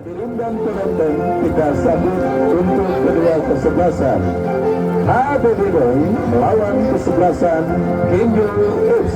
Hadirin dan penonton, kita sambut untuk kedua kesebelasan. HBB Boy melawan kesebelasan Kenjo FC.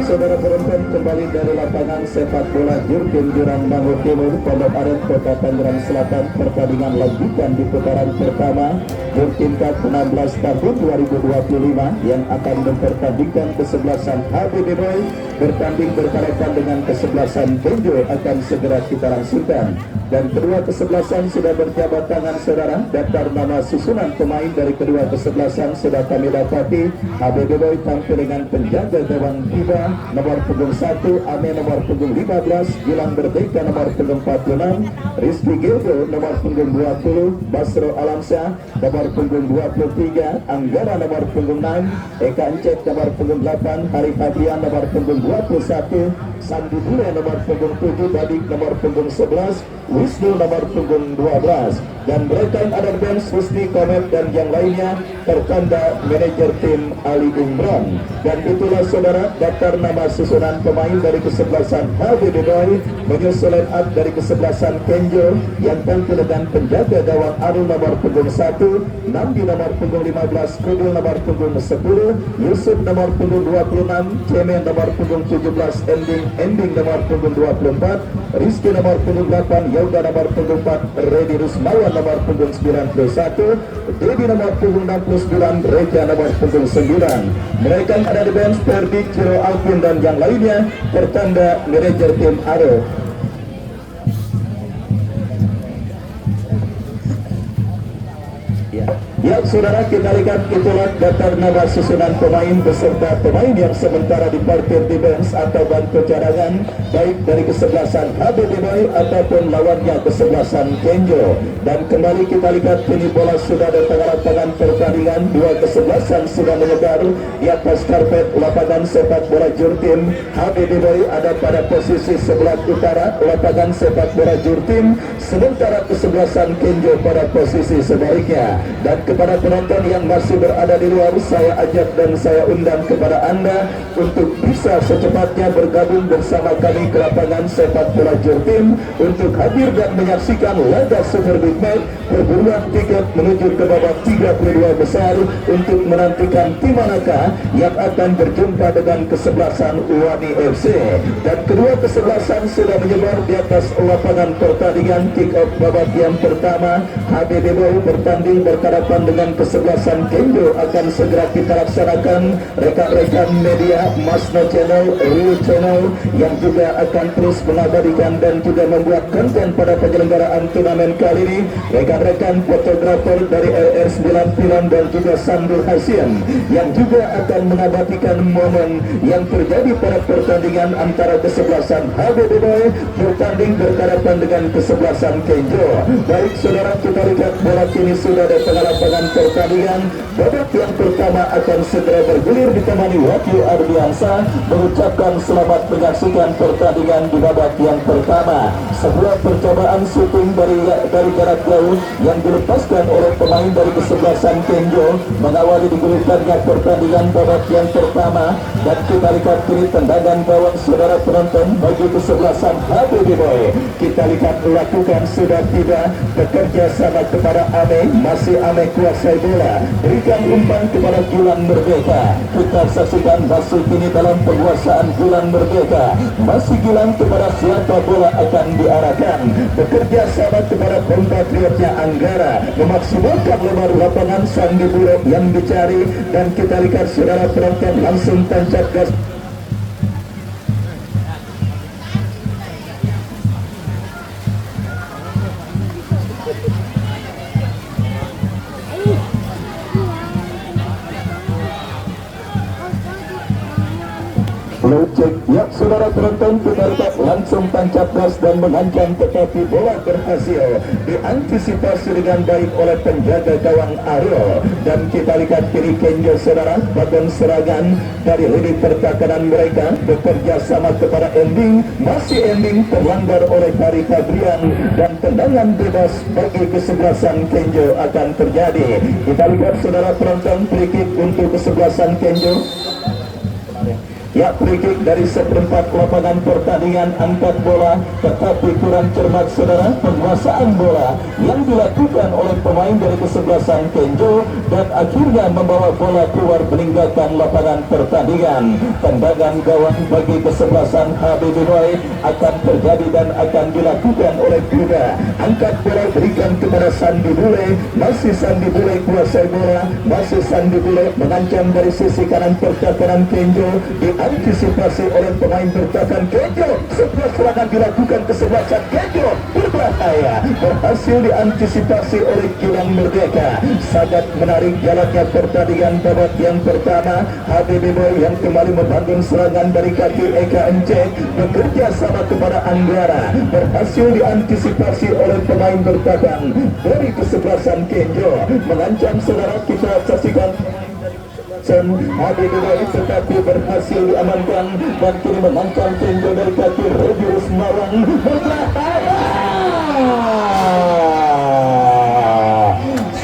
Saudara penonton, kembali dari lapangan sepak bola Jurgen Jurang Bangor Timur, Pondok Aren, Kota Tangerang Selatan. Pertandingan lanjutan di putaran pertama Jurgen Cup 16 tahun 2025 yang akan mempertandingkan kesebelasan HBB Boy bertanding berhadapan dengan kesebelasan Kenjo akan segera kita langsungkan. Dan kedua kesebelasan sudah berjabat tangan saudara. Daftar nama susunan pemain dari kedua kesebelasan sudah kami dapati. HBB Boy tampil dengan penjaga gawang Tiba nomor punggung 1, Ame nomor punggung 15, Gilang Merdeka nomor punggung 46, Rizky Gildo nomor punggung 20, Basro Alamsyah nomor punggung 23, Anggara nomor punggung 6, Eka Encet nomor punggung 8, Hari Fabian nomor punggung 21, Sandi Dule nomor punggung 7, Badik nomor punggung 11, Wisnu nomor punggung 12. Dan mereka yang ada bench Husni Komet dan yang lainnya tertanda manajer tim Ali Imran. Dan itulah saudara daftar nama susunan pemain dari kesebelasan HBB Boy menyusul line up dari kesebelasan Kenjo yang tampil dengan penjaga gawang Arul nomor punggung 1, Namdi nomor punggung 15, Kudul nomor punggung 10, Yusuf nomor punggung 26, Cemen nomor punggung 17, Ending nomor punggung 24, Rizky nomor punggung 8, Yauda nomor punggung 4, Redi Rusmawan nomor punggung 91, Dedi nomor punggung 69, Reja nomor punggung 9. Mereka yang ada di bench Ferdi, Ciro Alvin dan yang lainnya tertanda manajer tim Aro. Ya saudara, kita lihat itulah daftar nama susunan pemain beserta pemain yang sementara diparkir di bench atau bangku cadangan baik dari kesebelasan HBB Boy ataupun lawannya kesebelasan Kenjo. Dan kembali kita lihat kini bola sudah di tengah lapangan pertandingan. Dua kesebelasan sudah menyebar di atas karpet lapangan sepak bola Jurtim. HBB Boy ada pada posisi sebelah utara lapangan sepak bola Jurtim, sementara kesebelasan Kenjo pada posisi sebaliknya. Dan kepada penonton yang masih berada di luar, saya ajak dan saya undang kepada Anda untuk bisa secepatnya bergabung bersama kami ke lapangan sepak bola Jurtim untuk hadir dan menyaksikan laga Super Big Match perburuan tiket menuju ke babak 32 besar untuk menantikan tim manakah yang akan berjumpa dengan kesebelasan Uwani FC. Dan kedua kesebelasan sudah menyebar di atas lapangan pertandingan. Kick off babak yang pertama HBB Boy bertanding berhadapan dengan kesebelasan Kenjo akan segera kita laksanakan. Rekan-rekan media Masno Channel, Real Channel yang juga akan terus mengabadikan dan juga membuat konten pada penyelenggaraan turnamen kali ini. Rekan-rekan fotografer dari LR9 Film dan juga Sandul Hasim yang juga akan mengabadikan momen yang terjadi pada pertandingan antara kesebelasan HBB Boy bertanding berhadapan dengan kesebelasan Kenjo. Baik saudara, kita lihat bola kini sudah di tengah lapangan pertandingan. Babak yang pertama akan segera bergulir ditemani Wahyu Ardiansa mengucapkan selamat menyaksikan pertandingan di babak yang pertama. Sebuah percobaan shooting dari jarak jauh yang dilepaskan oleh pemain dari kesebelasan Kenjo mengawali digulirkannya pertandingan babak yang pertama. Dan kita lihat kini tendangan gawang saudara penonton bagi kesebelasan HBB Boy. Kita lihat lakukan sudah tidak bekerja sama kepada Ame, masih Ame kuasai bola, berikan umpan kepada Gilang Merdeka. Kita saksikan masih kini dalam penguasaan Gilang Merdeka, masih Gilang kepada siapa bola akan diarahkan, bekerja sama kepada kompatriotnya Anggara, memaksimalkan lebar lapangan Sandi Buruk yang dicari. Dan kita lihat saudara penonton langsung tancap gas. low check. Ya, saudara penonton, kita lihat langsung tancap gas dan mengancam, tetapi bola berhasil diantisipasi dengan baik oleh penjaga gawang Ariel. Dan kita lihat kiri Kenjo, saudara, bagian serangan dari lini pertahanan mereka bekerja sama kepada ending, masih ending terlanggar oleh Hari Fabrian, dan tendangan bebas bagi kesebelasan Kenjo akan terjadi. Kita lihat, saudara penonton, free kick untuk kesebelasan Kenjo. Ya, free kick dari seperempat lapangan pertandingan, angkat bola tetapi kurang cermat, saudara. Penguasaan bola yang dilakukan oleh pemain dari kesebelasan Kenjo dan akhirnya membawa bola keluar meninggalkan lapangan pertandingan. Tendangan gawang bagi kesebelasan HBB Boy akan terjadi dan akan dilakukan oleh Kuda. Angkat bola berikan kepada Sandi Bule, masih Sandi Bule kuasai bola, masih Sandi Bule mengancam dari sisi kanan pertahanan Kenjo, diantisipasi oleh pemain bertahan Kenjo. Sebuah serangan dilakukan kesebelasan Kenjo, berbahaya, berhasil diantisipasi oleh Gilang Merdeka. Sangat menarik jalannya pertandingan babak yang pertama. HBB Boy yang kembali membangun serangan dari kaki Eka Encek, bekerja sama kepada Anggara, berhasil diantisipasi oleh pemain bertahan dari kesebelasan Kenjo. Mengancam, saudara, kita saksikan HBB Boy tetapi berhasil diamankan dan kini mengancam Kenjo dari kaki Regi Rusmawan, berbahaya.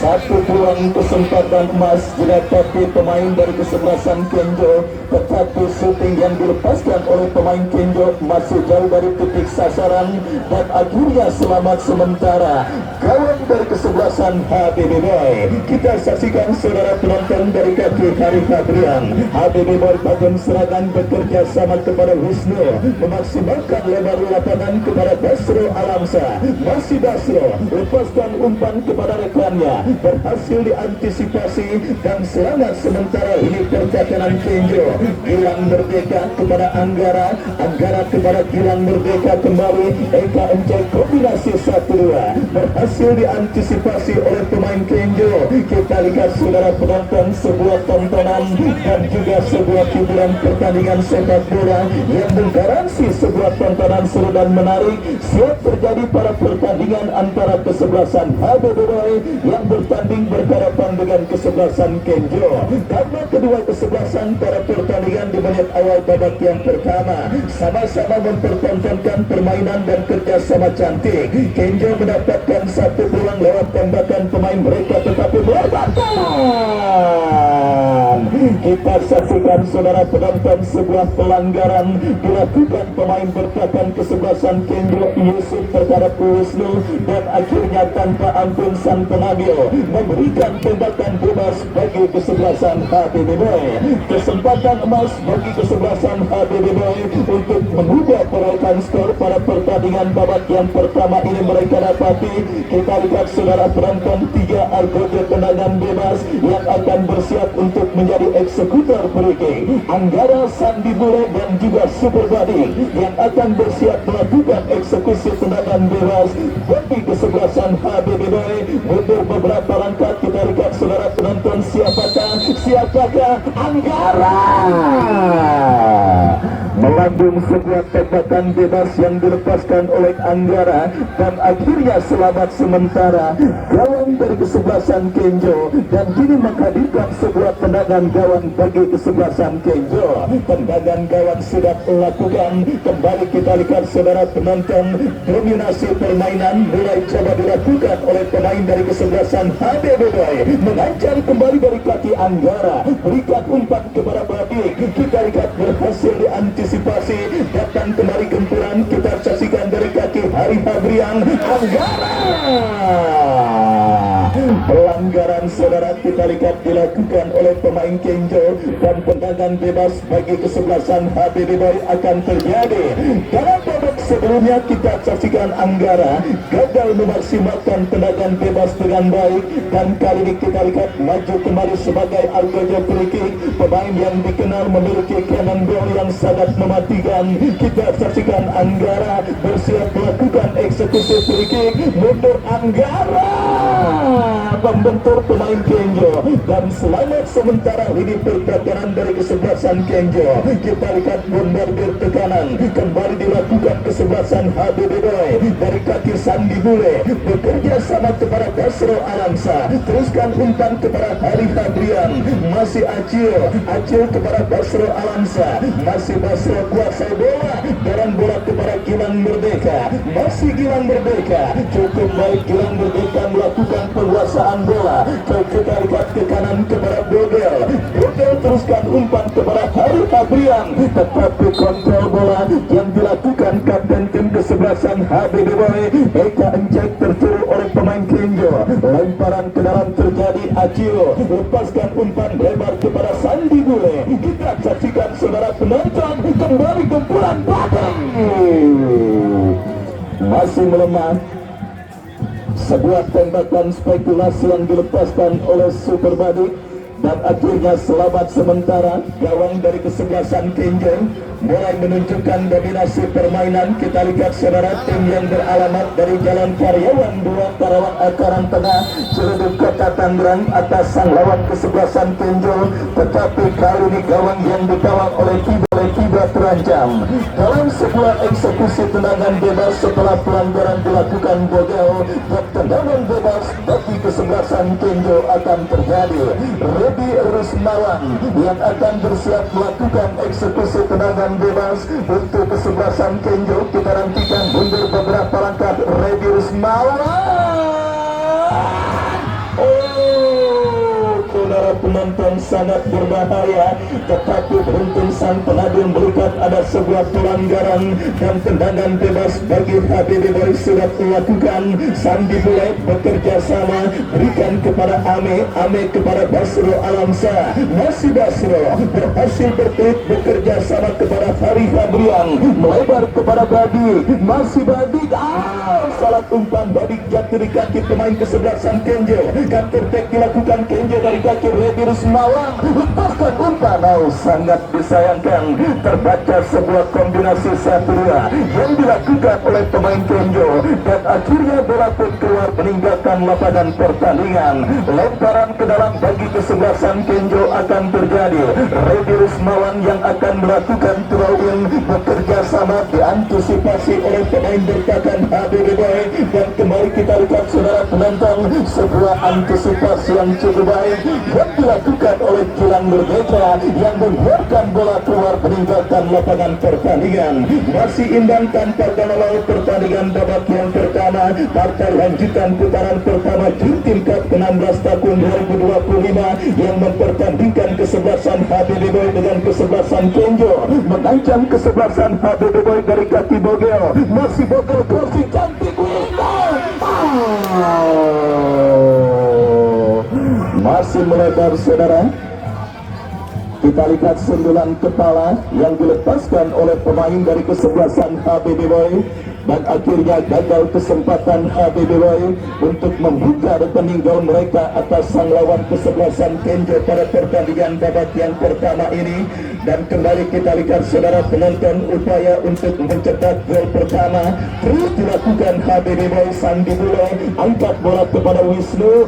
Satu peluang kesempatan emas didapati pemain dari kesebelasan Kenjo, tetapi shooting yang dilepaskan oleh pemain Kenjo masih jauh dari titik sasaran dan akhirnya selamat sementara kawan dari kesebelasan HBB Boy. Kita saksikan, saudara penonton, dari kaki Hari Fabrian. HBB Boy bagian serangan bekerja sama kepada Wisnu, memaksimalkan lebar lapangan kepada Basro Alamsa. Masih Basro lepaskan umpan kepada rekannya, berhasil diantisipasi dan selamat sementara ini pertahanan Kenjo. Gilang Merdeka kepada Anggara, Anggara kepada Gilang Merdeka kembali. Eka Encek kombinasi 1-2 berhasil diantisipasi oleh pemain Kenjo. Kita lihat, saudara penonton, sebuah tontonan dan juga sebuah hiburan pertandingan sepak bola yang menggaransi sebuah tontonan seru dan menarik. Siap terjadi pada pertandingan antara kesebelasan HBB Boy yang bertanding berhadapan dengan kesebelasan Kenjo. Karena kedua kesebelasan pada pertandingan di menit awal babak yang pertama sama-sama mempertontonkan permainan dan kerjasama cantik. Kenjo mendapatkan satu peluang lewat tembakan pemain mereka, tetapi berbatal. Kita saksikan, saudara penonton, sebuah pelanggaran dilakukan pemain bertahan kesebelasan Kenjo Yusuf terhadap Wisnu dan akhirnya tanpa ampun sang pengambil memberikan tembakan bebas bagi kesebelasan HBB Boy. Kesempatan emas bagi kesebelasan HBB Boy untuk mengubah perolehan skor pada pertandingan babak yang pertama ini mereka dapati. Kita lihat, saudara penonton, 3 argojo tendangan bebas yang akan bersiap untuk menjadi eksekutor free kick. Anggara, Sandi Bule dan juga Super Badi yang akan bersiap melakukan eksekusi tendangan bebas bagi kesebelasan HBB Boy. Mundur beberapa langkah, kita lihat, saudara penonton, siapakah Anggara melambung sebuah tembakan bebas yang dilepaskan oleh Anggara dan akhirnya selamat sementara gawang dari kesebelasan Kenjo dan kini menghadirkan sebuah tendangan gawang bagi kesebelasan Kenjo. Tendangan gawang sudah dilakukan. Kembali kita lihat, saudara penonton, dominasi permainan mulai coba dilakukan oleh pemain dari kesebelasan HBB Boy. Mengancam kembali dari kaki Anggara, berikan umpan kepada Badik. Kita lihat berhasil diantisipasi, datang kembali gempuran. Kita saksikan dari kaki Hari Fabrian. Anggara, pelanggaran, saudara, kita lihat dilakukan oleh pemain Kenjo dan tendangan bebas bagi kesebelasan HBB Boy akan terjadi. Dalam babak sebelumnya kita saksikan Anggara gagal memaksimalkan tendangan bebas dengan baik dan kali ini kita lihat maju kembali sebagai argojo free kick, pemain yang dikenal memiliki cannonball yang sangat mematikan. Kita saksikan Anggara bersiap melakukan eksekusi free kick. Mundur Anggara, membentur pemain Kenjo, dan selamat sementara lini pertahanan dari kesebelasan Kenjo. Kita lihat bombardir tekanan kembali dilakukan kesebelasan HBB Boy dari kaki Sandi Bule, bekerja sama kepada Basro Alamsa, teruskan umpan kepada Hari Hadrian, masih Acil kepada Basro Alamsa, masih Basro kuasai bola, dan bola kepada Gilang Merdeka, masih Gilang Merdeka, cukup baik Gilang Merdeka melakukan penguasaan bola. Kita lihat ke kanan kepada Bogel teruskan umpan kepada Hari Hadrian, tetapi kontrol bola yang dilakukan kapten tim kesebelasan HBB Boy Eka Encek tercuri oleh pemain Kenjo. Lemparan ke dalam terjadi, Acil lepaskan umpan lebar kepada Sandi Bule. Kita saksikan saudara penonton kembali kumpulan batang masih melemah. Sebuah tembakan spekulasi yang dilepaskan oleh Superbadi, dan akhirnya selamat sementara gawang dari kesebelasan Kenjo mulai menunjukkan dominasi permainan. Kita lihat saudara tim yang beralamat dari Jalan Karyawan 2 Karawang Akaran Tengah Ciledug Kota Tangerang atas sang lawan kesebelasan Kenjo, tetapi kali ini gawang yang dikawal oleh Kiba terancam dalam sebuah eksekusi tendangan bebas setelah pelanggaran dilakukan Bogel, dan tendangan bebas bagi kesebelasan Kenjo akan terjadi. Redi Rusmawan yang akan bersiap melakukan eksekusi tendangan bebas untuk kesebelasan Kenjo. Kita nantikan mundur beberapa langkah Redi Rusmawan. Saudara penonton, sangat berbahaya, tetapi beruntung sang penadung melihat ada sebuah pelanggaran dan tendangan bebas bagi HBB Boy sudah dilakukan. Sandi Bule bekerja sama, berikan kepada Ame kepada Basro Alamsa, masih Basro berhasil berklik bekerja sama kepada Hari Hadrian, melebar kepada Badi, masih Badi, salah umpan Badi jatuh di kaki pemain kesebelasan Kenjo. Counter attack dilakukan Kenjo dari kaki Redi Rusmawan, lepaskan umpan. Sangat disayangkan terbaca sebuah kombinasi 1-2 yang dilakukan oleh pemain Kenjo, dan akhirnya bola pun keluar meninggalkan lapangan pertandingan. Lemparan ke dalam bagi kesebelasan Kenjo akan terjadi. Redi Rusmawan yang akan melakukan throw-in, bekerja sama diantisipasi oleh pemain bertahan HBB Boy, dan kembali kita lihat saudara penonton sebuah antisipasi yang cukup baik yang dilakukan oleh Gilang Merdeka yang membiarkan bola keluar meninggalkan lapangan pertandingan. Masih imbang tanpa gol pertandingan babak yang pertama, partai lanjutan putaran pertama Dream Cup ke-16 tahun 2025 yang mempertandingkan kesebelasan HBB Boy dengan kesebelasan Kenjo. Mengancam kesebelasan HBB Boy dari kaki Bogel, masih Bogel crossing cantik, masih melebar saudara. Kita lihat sentuhan kepala yang dilepaskan oleh pemain dari kesebelasan HBB Boy, dan akhirnya gagal kesempatan HBB Boy untuk membuka rekening gol mereka atas sang lawan kesebelasan Kenjo pada pertandingan babak yang pertama ini. Dan kembali kita lihat saudara penonton, upaya untuk mencetak gol pertama terus dilakukan HBB Boy. Sandi Bule angkat bola kepada Wisnu,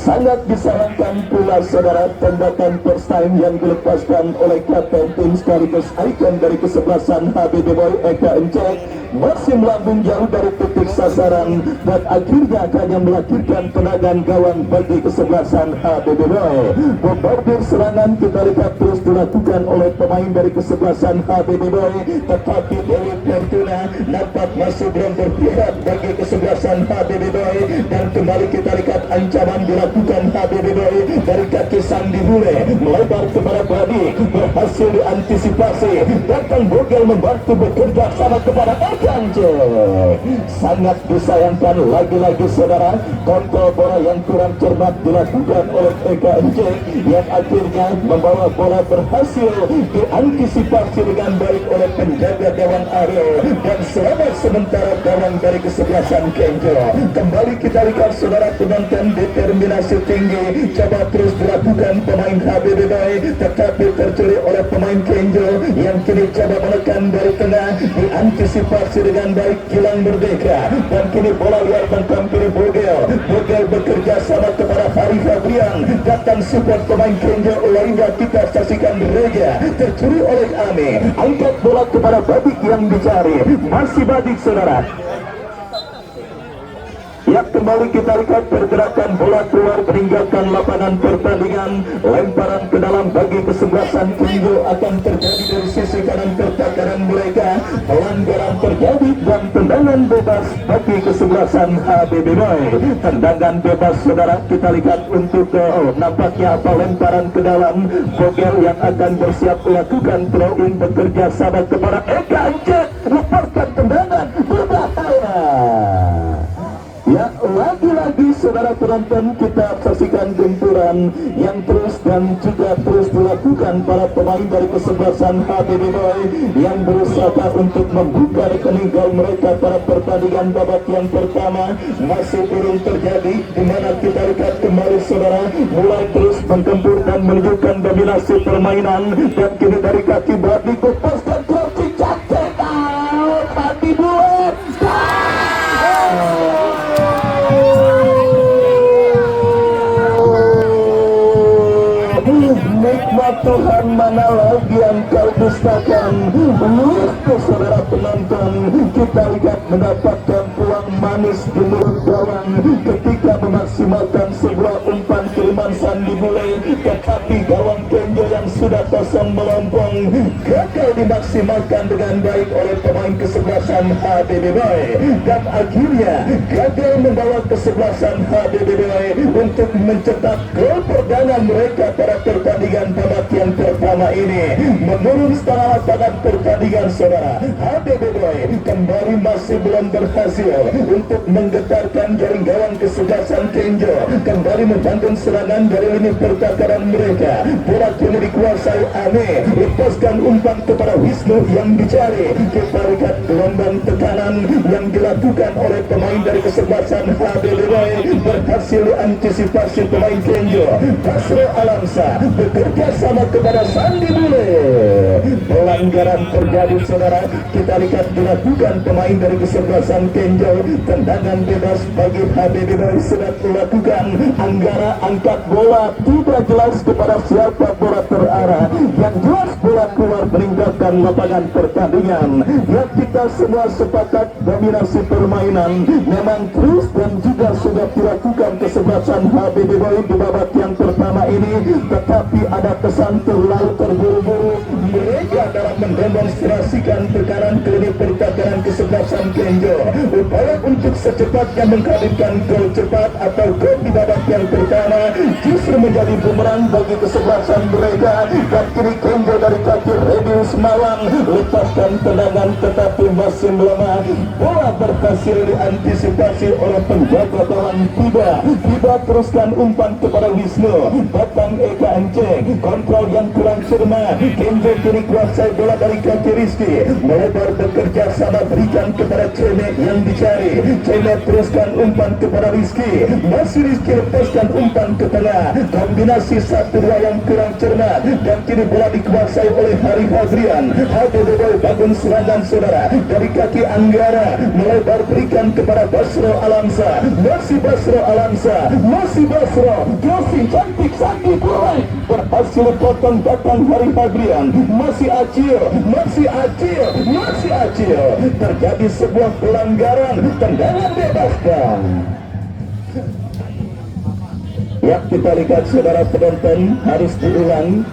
sangat disayangkan pula saudara tembakan first time yang dilepaskan oleh kapten tim sekaligus ikon dari kesebelasan HBB Boy Eka Encek masih melambung jauh dari titik sasaran, dan akhirnya hanya melahirkan tendangan gawang bagi kesebelasan HBB Boy. Bombardir serangan kita lihat terus dilakukan oleh pemain dari kesebelasan HBB Boy, tetapi Dewi Fortuna nampak masih belum berpihak bagi kesebelasan HBB Boy, dan kembali kita lihat ancaman dilakukan HBB Boy dari kaki Sandi Bule melebar kepada Badi, berhasil diantisipasi, datang Bogel membantu bekerja sama kepada Kanjo. Sangat disayangkan lagi-lagi saudara, kontrol bola yang kurang cermat dilakukan oleh Eka Encek yang akhirnya membawa bola berhasil diantisipasi dengan baik oleh penjaga gawang Ariel, dan selamat sementara gawang dari kesebelasan Kenjo. Kembali kita lihat saudara penonton, determinasi tinggi, coba terus terus dilakukan pemain HBB Boy, tetapi tercuri oleh pemain Kenjo yang kini coba menekan dari tengah, diantisipasi dengan baik Gilang Merdeka, dan kini bola liar tentang kiri Bogel bekerja sama kepada Hari Fabrian, datang support pemain Kenjo lainnya. Kita saksikan Reja tercuri oleh Ame, angkat bola kepada Badik yang dicari, masih Badik saudara. Ya, kembali kita lihat pergerakan bola keluar meninggalkan lapangan pertandingan, lemparan ke dalam bagi kesebelasan Kenjo akan terjadi dari sisi kanan pertahanan mereka, pelanggaran terjadi dan tendangan bebas bagi kesebelasan HBB Boy. Tendangan bebas saudara, kita lihat untuk nampaknya apa lemparan ke dalam, Bogel yang akan bersiap melakukan throw in bekerja sama kepada Eka Anjek, lepaskan tendangan berbahaya. Ya, lagi-lagi saudara penonton, kita saksikan gempuran yang terus dan juga terus dilakukan para pemain dari kesebelasan HBB Boy yang berusaha untuk membuka rekening gol mereka pada pertandingan babak yang pertama. Masih belum terjadi, di mana kita lihat kembali saudara mulai terus menggempur dan menunjukkan dominasi permainan, dan kini dari kaki Bradley lepaskan crossing cantik out, hati buat nikmat Tuhan, mana lagi yang kau dustakan. Itu saudara penonton, kita lihat mendapatkan peluang manis di mulut gawang ketika memaksimalkan sebuah umpan kiriman Sandi Bule, tetapi gawang Kenjo yang sudah kosong melompong gagal dimaksimalkan dengan baik oleh pemain kesebelasan HBB Boy, dan akhirnya gagal membawa kesebelasan HBB Boy untuk mencetak gol perdana mereka pada pertandingan babak yang pertama ini. Menurun setengah lapangan pertandingan saudara, HBB Boy kembali masih belum berhasil untuk menggetarkan jaring gawang kesebelasan Kenjo, kembali membangun serangan dari lini pertahanan mereka. Bola kini dikuasai Ame, lepaskan umpan kepada Wisnu yang dicari. Kita lihat gelombang tekanan yang dilakukan oleh pemain dari kesebelasan HBB Boy berhasil diantisipasi pemain Kenjo. Basro Alamsa bekerja sama kepada Sandi Bule. Pelanggaran terjadi saudara, kita lihat dilakukan pemain dari kesebelasan Kenjo. Tendangan bebas bagi HBB Boy sudah dilakukan. Anggara angkat bola, tidak jelas kepada siapa bola terarah, yang jelas bola keluar meninggalkan lapangan pertandingan. Ya, kita semua sepakat dominasi permainan memang terus dan juga sudah dilakukan kesebelasan HBB Boy di babak yang pertama ini, tetapi ada kesan terlalu terburu-buru mereka dalam mendemonstrasikan tekanan ke lini pertahanan kesebelasan Kenjo. Upaya untuk secepatnya menghadirkan gol cepat atau gol di babak yang pertama justru menjadi bumerang bagi kesebelasan mereka, dan kini Kenjo dari kaki Redius Mawang lepaskan tendangan tetapi masih melemah. Bola berhasil diantisipasi oleh penjaga gawang Tiba teruskan umpan kepada Wisnu, batang Eka Enceng, kontrol yang kurang cermat. Kenjo kini kuasai bola dari kaki Rizky, melebar bekerja sama berikan kepada Ceme yang dicari. Ceme teruskan umpan kepada Rizky, masih Rizky lepaskan umpan ke tengah, kombinasi 1-2 yang kurang cermat, dan kini bola dikuasai oleh Hari Hadrian. HBB Boy bangun serangan saudara dari kaki Anggara, melebar berikan kepada Basro Alamsa, masih Basro Alamsa, masih Basro, crossing cantik Sandi Bule berhasil potong datang Hari Hadrian, masih Acil, masih Acil, masih Acil. Terjadi sebuah pelanggaran, tendangan bebas dan ya, kita lihat saudara penonton, harus diulang.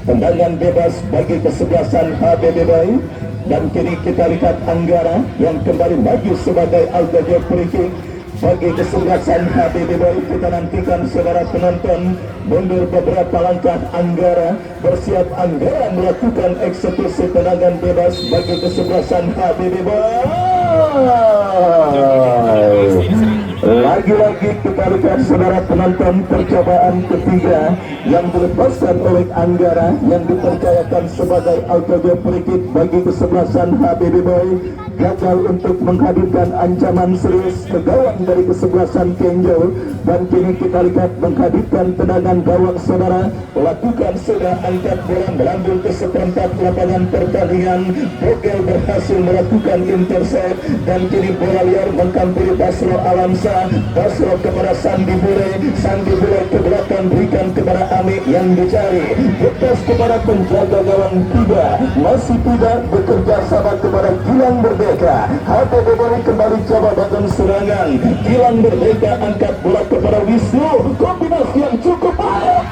Tendangan bebas bagi kesebelasan HBB Boy, dan kini kita lihat Anggara yang kembali maju sebagai Algojo free kick bagi kesebelasan HBB Boy. Kita nantikan saudara penonton, mundur beberapa langkah Anggara, bersiap Anggara melakukan eksekusi tendangan bebas bagi kesebelasan HBB Boy. Lagi-lagi kita lihat saudara penonton percobaan ketiga yang dilepaskan oleh Anggara yang dipercayakan sebagai autogol free bagi kesebelasan HBB Boy, gagal untuk menghadirkan ancaman serius ke gawang dari kesebelasan Kenjo, dan kini kita lihat menghadirkan tendangan gawang saudara. Lakukan sudah angkat bola melambung ke seperempat lapangan pertandingan. Bogel berhasil melakukan intercept dan kini bola liar menghampiri Basro Alamsa. Basro kepada Sandi Bure ke belakang berikan kepada Amik yang dicari. Lepas kepada penjaga gawang tidak, masih tidak bekerja sama kepada Gilang Merdeka. HBB Boy kembali coba bagian serangan. Gilang Merdeka angkat bola kepada Wisnu. Kombinasi yang cukup baik.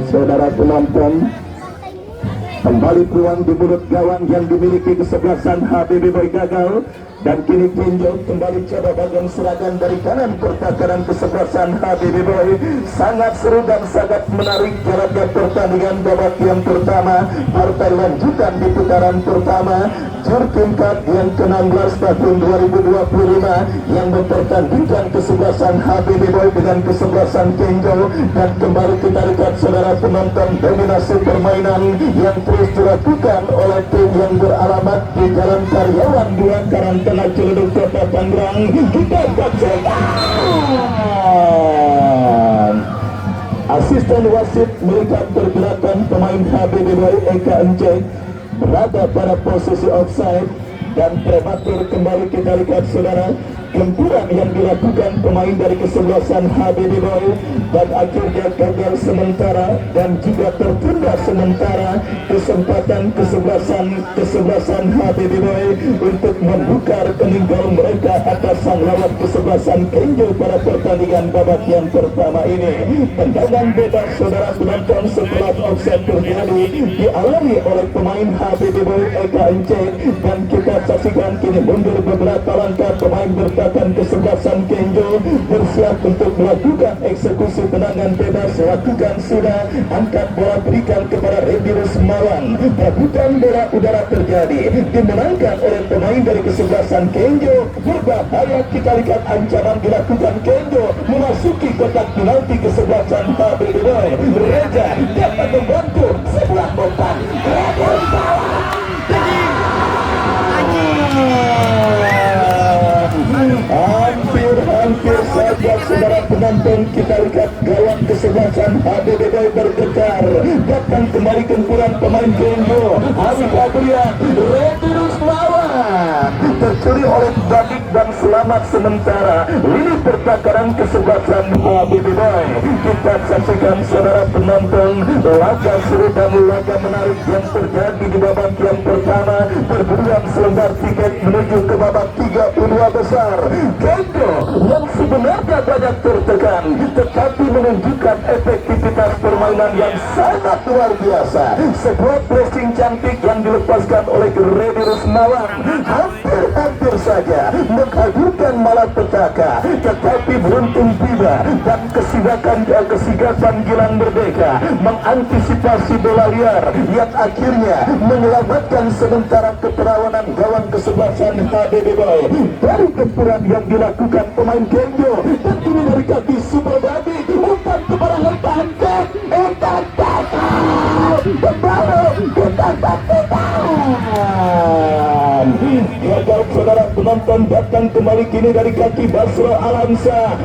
Saudara penonton, kembali peluang di mulut gawang yang dimiliki kesebelasan HBB Boy gagal, dan kini Kenjo kembali coba bagian serangan dari kanan pertahanan kesebelasan HBB Boy. Sangat seru dan sangat menarik jalannya pertandingan babak yang pertama, partai lanjutan di putaran pertama Jurtimkat yang ke-16 tahun 2025 yang mempertandingkan kesebelasan HBB Boy dengan kesebelasan Kenjo. Dan kembali kita lihat saudara penonton, dominasi permainan yang terus dilakukan oleh tim yang beralamat di Jalan Karyawan 2 Karangtengah Ciledug Kota Tangerang. Kita saksikan asisten wasit melihat pergerakan pemain HBB Boy Eka Encek berada pada posisi offside, dan prematur kembali kita lihat saudara gempuran yang dilakukan pemain dari kesebelasan HBB Boy, dan akhirnya gagal sementara dan juga tertunda sementara kesempatan kesebelasan HBB Boy untuk membuka rekening gol mereka atas sang lawan kesebelasan Kenjo pada pertandingan babak yang pertama ini. Tendangan bebas saudara penonton setelah offside terjadi dialami oleh pemain HBB Boy Eka Encek, dan kita saksikan kini mundur beberapa langkah pemain bertahan kesebelasan Kenjo bersiap untuk melakukan eksekusi tendangan bebas. Lakukan sudah, angkat bola berikan kepada Randy Rusmawan. Rebutan bola udara terjadi, dimenangkan oleh pemain dari kesebelasan Kenjo. Berbahaya, kita lihat ancaman dilakukan Kenjo memasuki kotak penalti kesebelasan HBB Boy. Reza dapat membantu sebuah umpan. Hampir saja saudara penonton kita lihat gawang kesebelasan HBB Boy bergetar. Datang kembali gempuran pemain Kenjo. Arif Adrian, Randy Rusmawan tercuri oleh Badik dan selamat sementara lini pertahanan kesebelasan HBB Boy. Kita saksikan saudara penonton laga seru dan laga menarik yang terjadi di babak yang pertama. Berburuan selembar tiket menuju ke babak 32 besar. Kenjo yang sebenarnya banyak tertekan tetapi menunjukkan efektivitas permainan yang sangat luar biasa. Sebuah pressing cantik yang dilepaskan oleh Randy Rusmawan hampir saja menghadirkan malapetaka, tetapi beruntung tiba dan kesigapan Gilang Merdeka mengantisipasi bola liar yang akhirnya menyelamatkan sementara keperawanan gawang kesebelasan HBB Boy dari gempuran yang dilakukan pemain Kenjo. Dan kini dari kaki Superdadi umpan kepada Hentangkek, gagal saudara penonton. Datang kembali kini dari kaki Basro Alamsa.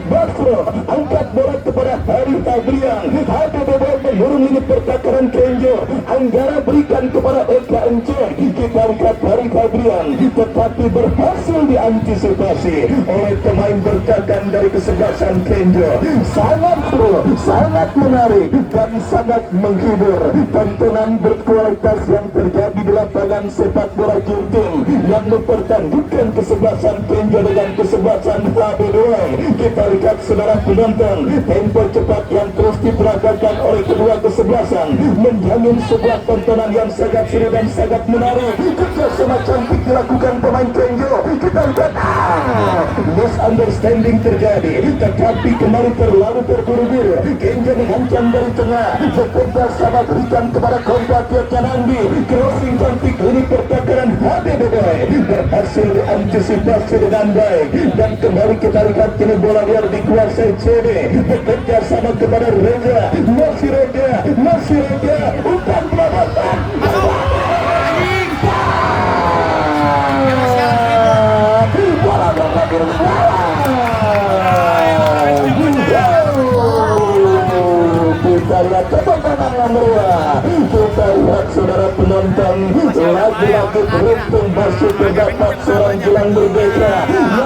Basro angkat bola kepada Hari Adrian. HBB Boy mengurung ini pertahanan Kenjo. Anggara berikan kepada Eka Encek. Kita lihat Hari Adrian tetapi berhasil diantisipasi oleh pemain bertahan dari kesebelasan Kenjo. Sangat seru, sangat menarik dan sangat menghibur. Tontonan berkualitas yang terjadi di lapangan sepak bola Jurtim yang mempertandingkan kesebelasan Kenjo dengan kesebelasan HBB Boy. Kita lihat saudara penonton, tempo cepat yang terus diperagakan oleh kedua kesebelasan menjamin sebuah tontonan yang sangat seru dan sangat menarik. Kerjasama cantik dilakukan pemain Kenjo. Kita lihat misunderstanding terjadi tetapi kembali terlalu terburu-buru. Kenjo menghancam dari tengah, bekerja sama berikan kepada Kompatia Canandi. Crossing cantik ini pertahanan HBB Boy berhasil diantisipasi dengan baik, dan kembali kita lihat kini bola liar dikuasai CB, bekerja sama kepada Reza, masih Reza umpan pelabatan bola berhadir kita lihat kemenangan yang meriah. Kita lihat saudara penonton, lagi-lagi beruntung masih terdapat seorang Gilang Merdeka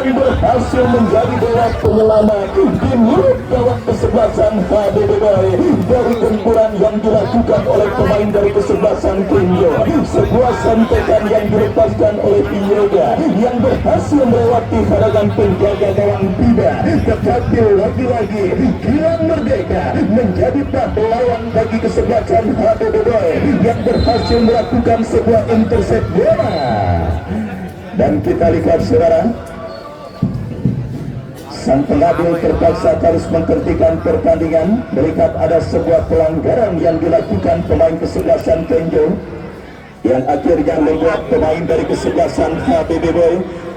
yang berhasil menjadi dewa penyelamat di mulut gawang kesebelasan HBB Boy dari gempuran yang dilakukan oleh pemain dari kesebelasan Kenjo. Sebuah santekan yang dilepaskan oleh Yoga yang berhasil melewati hadangan penjaga gawang Bida, tetapi lagi-lagi Gilang Merdeka menjadi pahlawan bagi kesebelasan HBB Boy yang berhasil melakukan sebuah intercept bola. Dan kita lihat saudara, sang pengadil terpaksa harus menghentikan pertandingan melihat ada sebuah pelanggaran yang dilakukan pemain kesebelasan Kenjo yang akhirnya membuat pemain dari kesebelasan HBB Boy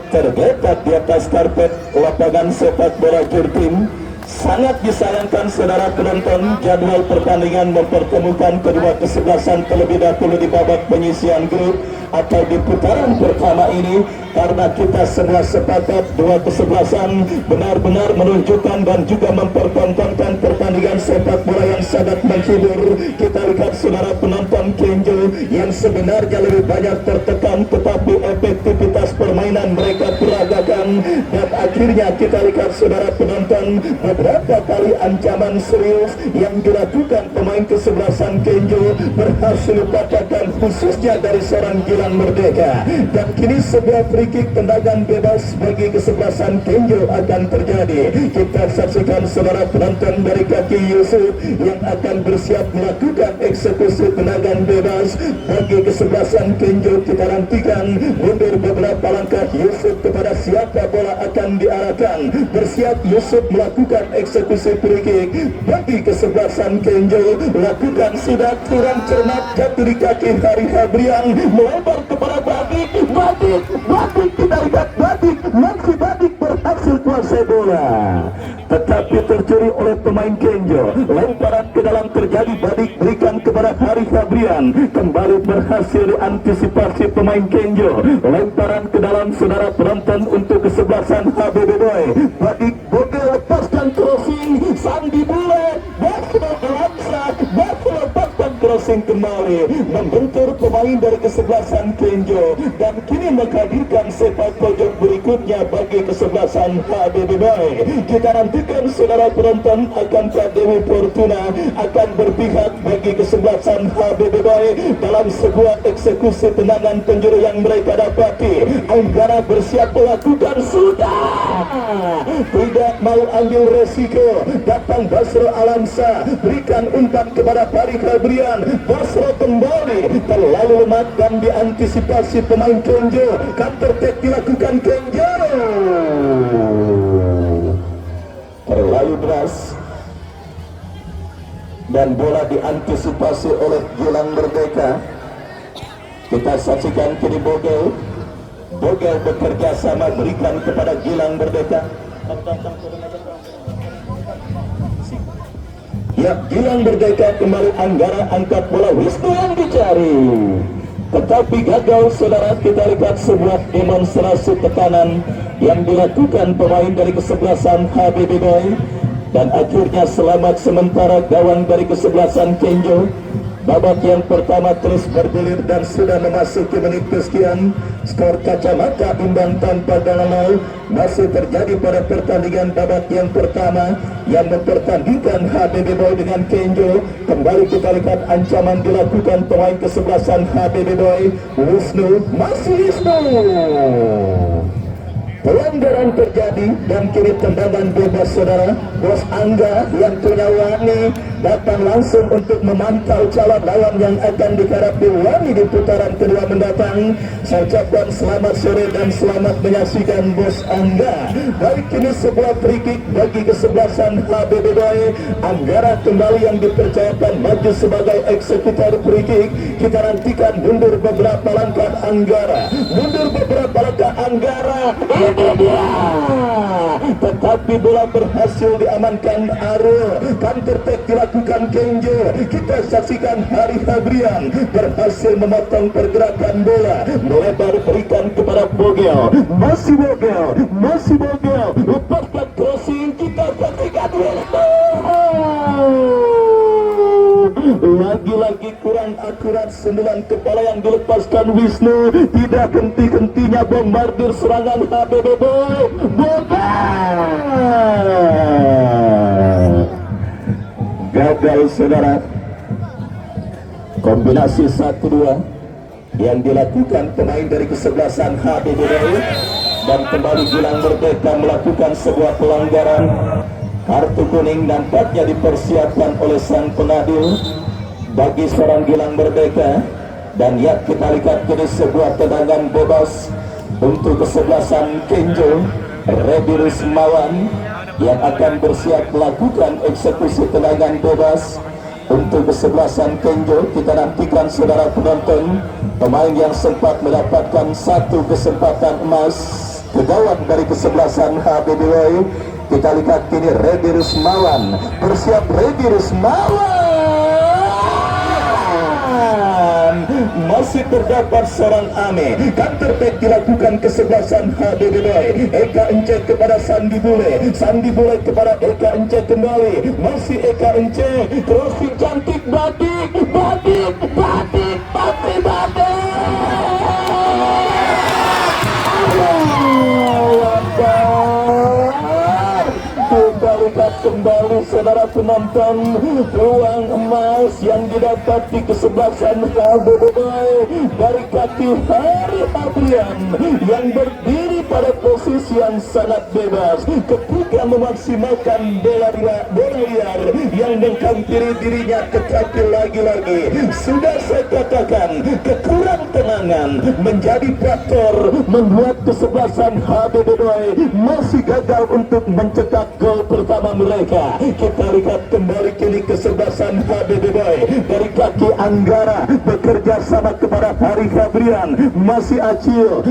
tergeletak di atas karpet lapangan sepak bola Jurtim. Sangat disayangkan saudara penonton, jadwal pertandingan mempertemukan kedua kesebelasan terlebih dahulu di babak penyisian grup atau di putaran pertama ini, karena kita semua sepakat dua kesebelasan benar-benar menunjukkan dan juga mempertontonkan pertandingan sepak bola yang sangat menghibur. Kita lihat saudara penonton Kenjo yang sebenarnya lebih banyak tertekan, tetapi efektivitas permainan mereka peragakan, dan akhirnya kita lihat saudara penonton beberapa kali ancaman serius yang dilakukan pemain kesebelasan Kenjo berhasil dipatahkan khususnya dari seorang Gilang Merdeka, dan kini sebuah free kick tendangan bebas bagi kesebelasan Kenjo akan terjadi. Kita saksikan saudara penonton dari kaki Yusuf yang akan bersiap melakukan eksekusi tendangan bebas bagi kesebelasan Kenjo. Kita nantikan mundur beberapa langkah Yusuf kepada siapa bola akan diarahkan. Bersiap Yusuf melakukan eksekusi free kick bagi kesebelasan Kenjo. Lakukan sidak kurang cermat jatuh di kaki Hari Habrian, melebar kepada Badik kita lihat Badik berhasil kuasai bola, tetapi tercuri oleh pemain Kenjo. Lemparan ke dalam terjadi, Badik berikan kepada Hari Habrian, kembali berhasil diantisipasi pemain Kenjo. Lemparan ke dalam saudara penonton untuk kesebelasan HBB Boy. Badik Bogel lepaskan crossing, Sandi Bule lepaskan crossing kembali membentur pemain dari kesebelasan Kenjo, dan kini menghadirkan sepak pojok berikutnya bagi kesebelasan HBB Boy. Kita nantikan saudara penonton, akankah Dewi Fortuna akan berpihak bagi kesebelasan HBB Boy dalam sebuah eksekusi tendangan penjuru yang mereka dapati. Anggara bersiap melakukan, sudah tidak mau ambil resiko, datang Basro Alamsa berikan umpan kepada Farid Habrian. Basro kembali terlalu lemah dan diantisipasi pemain Kenjo. Counter attack dilakukan Kenjo terlalu deras dan bola diantisipasi oleh Gilang Merdeka. Kita saksikan kini Bogel bekerja sama berikan kepada Gilang Merdeka. Ya, Gilang Merdeka kembali, Anggara angkat bola, Wisnu yang dicari, tetapi gagal saudara. Kita lihat sebuah demonstrasi tekanan yang dilakukan pemain dari kesebelasan HBB Boy, dan akhirnya selamat sementara gawang dari kesebelasan Kenjo. Babak yang pertama terus bergulir dan sudah memasuki menit kesekian. Skor kacamata imbang tanpa gol masih terjadi pada pertandingan babak yang pertama yang mempertandingkan HBB Boy dengan Kenjo. Kembali kita lihat ancaman dilakukan pemain kesebelasan HBB Boy. Wisnu, masih Wisnu pelanggaran terjadi dan kini tendangan bebas saudara. Bos Angga yang punya Wani datang langsung untuk memantau calon lawan yang akan dihadapi Wani di putaran kedua mendatang. Saya ucapkan selamat sore dan selamat menyaksikan Bos Angga. Baik, ini sebuah free kick bagi kesebelasan HBB Boy. Anggara kembali yang dipercayakan maju sebagai eksekutor free kick. Kita nantikan mundur beberapa langkah Anggara, mundur beberapa langkah Anggara. Ini dia, tetapi bola berhasil diamankan Arul. Counter attack dilakukan Kenjo. Kita saksikan Hari Fabrian berhasil memotong pergerakan bola, melebar berikan kepada Bogel. Masih Bogel, lepaskan crossing. Kita saksikan lagi-lagi kurang akurat sentuhan kepala yang dilepaskan Wisnu. Tidak henti-hentinya bombardir serangan HBB Boy. Gagal saudara. Kombinasi 1-2 yang dilakukan pemain dari kesebelasan HBB Boy, dan kembali Gilang Merdeka melakukan sebuah pelanggaran. Kartu kuning nampaknya dipersiapkan oleh sang pengadil bagi seorang Gilang Merdeka. Dan ya, kita lihat kini sebuah tendangan bebas untuk kesebelasan Kenjo. Redi Rusmawan yang akan bersiap melakukan eksekusi tendangan bebas untuk kesebelasan Kenjo. Kita nantikan saudara penonton, pemain yang sempat mendapatkan satu kesempatan emas, kegawat dari kesebelasan HBB Boy. Kita lihat kini Redi Rusmawan bersiap. Redi Rusmawan masih terdapat seorang Ame. Counter attack dilakukan kesebelasan HBB Boy. Eka Ence kepada Sandi Bule. Sandi Bule kepada Eka Ence kembali. Masih Eka Ence. Crossing cantik. Batik. Kembali saudara penonton, ruang emas yang didapat di kesebelasan HBB Boy dari kaki Hari Fabrian yang berdiri pada posisi yang sangat bebas ketika memaksimalkan bola liar yang menghampiri dirinya. Tetapi lagi-lagi sudah saya katakan, kekurang tenangan menjadi faktor membuat kesebelasan HBB Boy masih gagal untuk mencetak gol pertama mereka. Kita lihat kembali kini kesebelasan HBB Boy dari kaki Anggara bekerja sama kepada Hari Fabrian. Masih Acil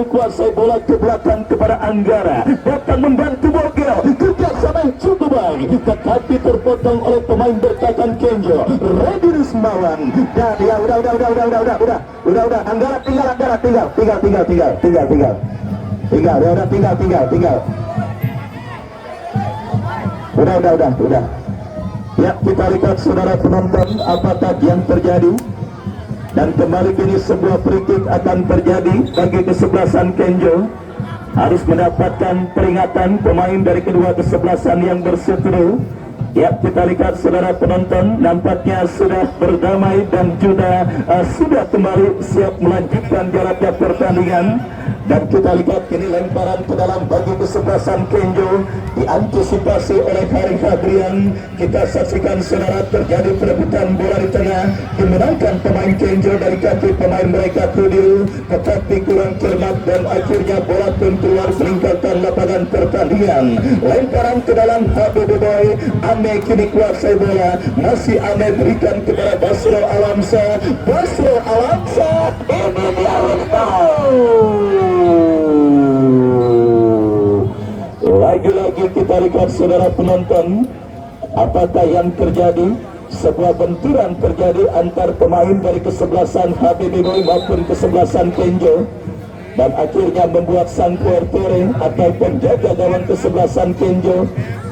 kuasai bola ke belakang kepada Anggara, datang membantu Bogel. Kerjasama yang cukup baik, tetapi terpotong oleh pemain bertahan Kenjo. Redi Rusmawan. Dan ya udah Anggara tinggal. Udah. Ya, kita lihat saudara penonton apakah yang terjadi. Dan kembali kini sebuah free kick akan terjadi bagi kesebelasan Kenjo. Harus mendapatkan peringatan pemain dari kedua kesebelasan yang berseteru. Ya, kita lihat saudara penonton, nampaknya sudah berdamai dan juga sudah kembali siap melanjutkan jalannya pertandingan. Dan kita lihat kini lemparan ke dalam bagi kesebelasan Kenjo diantisipasi oleh Hari Fabrian. Kita saksikan saudara terjadi perebutan bola di tengah, dimenangkan pemain Kenjo dari kaki pemain mereka Kudil, tetapi kurang cermat dan akhirnya bola pun keluar meninggalkan lapangan pertandingan. Lemparan ke dalam HBB Boy. Ame kini kuasai bola, masih Ame berikan kepada Basro Alamsa. Ini dia lagi-lagi kita lihat saudara penonton, apakah yang terjadi. Sebuah benturan terjadi antar pemain dari kesebelasan HBB Boy maupun kesebelasan Kenjo, dan akhirnya membuat sang kuartere atau penjaga gawang kesebelasan Kenjo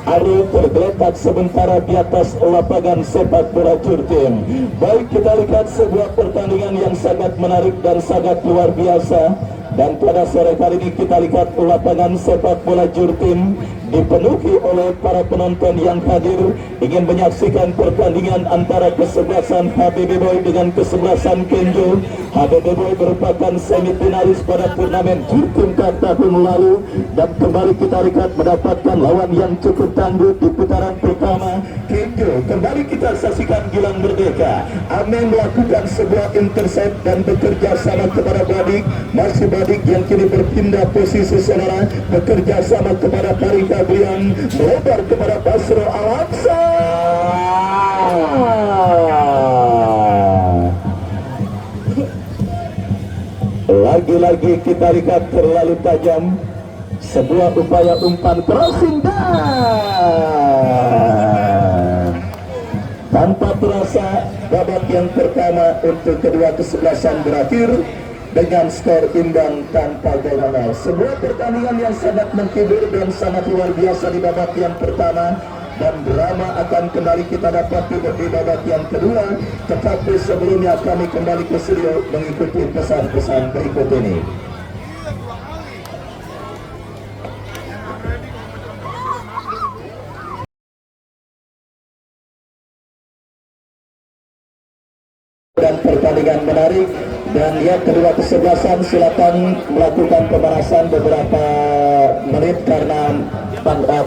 Ariel tergeletak sementara di atas lapangan sepak bola Jurtim. Baik, kita lihat sebuah pertandingan yang sangat menarik dan sangat luar biasa. Dan pada sore hari ini kita lihat lapangan sepak bola Jurtim dipenuhi oleh para penonton yang hadir ingin menyaksikan pertandingan antara kesebelasan HBB Boy dengan kesebelasan Kenjo. HBB Boy merupakan semifinalis pada turnamen Jurtim Cup tahun lalu dan kembali kita lihat mendapatkan lawan yang cukup tangguh di putaran pertama. Kenjo kembali kita saksikan Gilang Merdeka. Amin melakukan sebuah intercept dan bekerja sama kepada Badik. Masih Badik yang kini berpindah posisi saudara, bekerja sama kepada Tarika Brian, melebar kepada Basro Alamsa. Lagi-lagi kita lihat terlalu tajam. Sebuah upaya umpan crossing dan tanpa terasa babak yang pertama untuk kedua kesebelasan berakhir dengan skor imbang tanpa gol. Sebuah pertandingan yang sangat menghibur dan sangat luar biasa di babak yang pertama, dan drama akan kembali kita dapat di babak yang kedua. Tetapi sebelumnya kami kembali ke studio mengikuti pesan-pesan berikut ini. Dan pertandingan menarik, dan ya kedua kesebelasan silakan melakukan pemanasan beberapa menit karena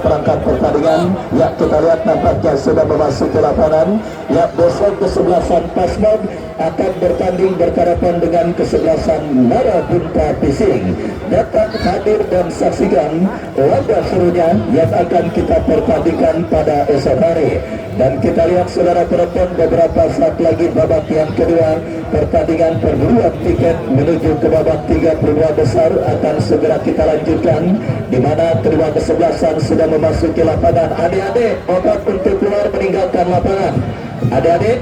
perangkat pertandingan. Ya kita lihat nampaknya sudah memasuki lapangan. Ya besok kesebelasan Pasmod akan bertanding berhadapan dengan kesebelasan Marabunta Pising. Datang hadir dan saksikan laga serunya yang akan kita pertandingkan pada esok hari. Dan kita lihat saudara penonton, beberapa saat lagi babak yang kedua pertandingan perburuan tiket menuju ke babak 32 besar akan segera kita lanjutkan, di mana kedua kesebelasan sudah memasuki lapangan. Adik-adik obat untuk keluar meninggalkan lapangan. Adik-adik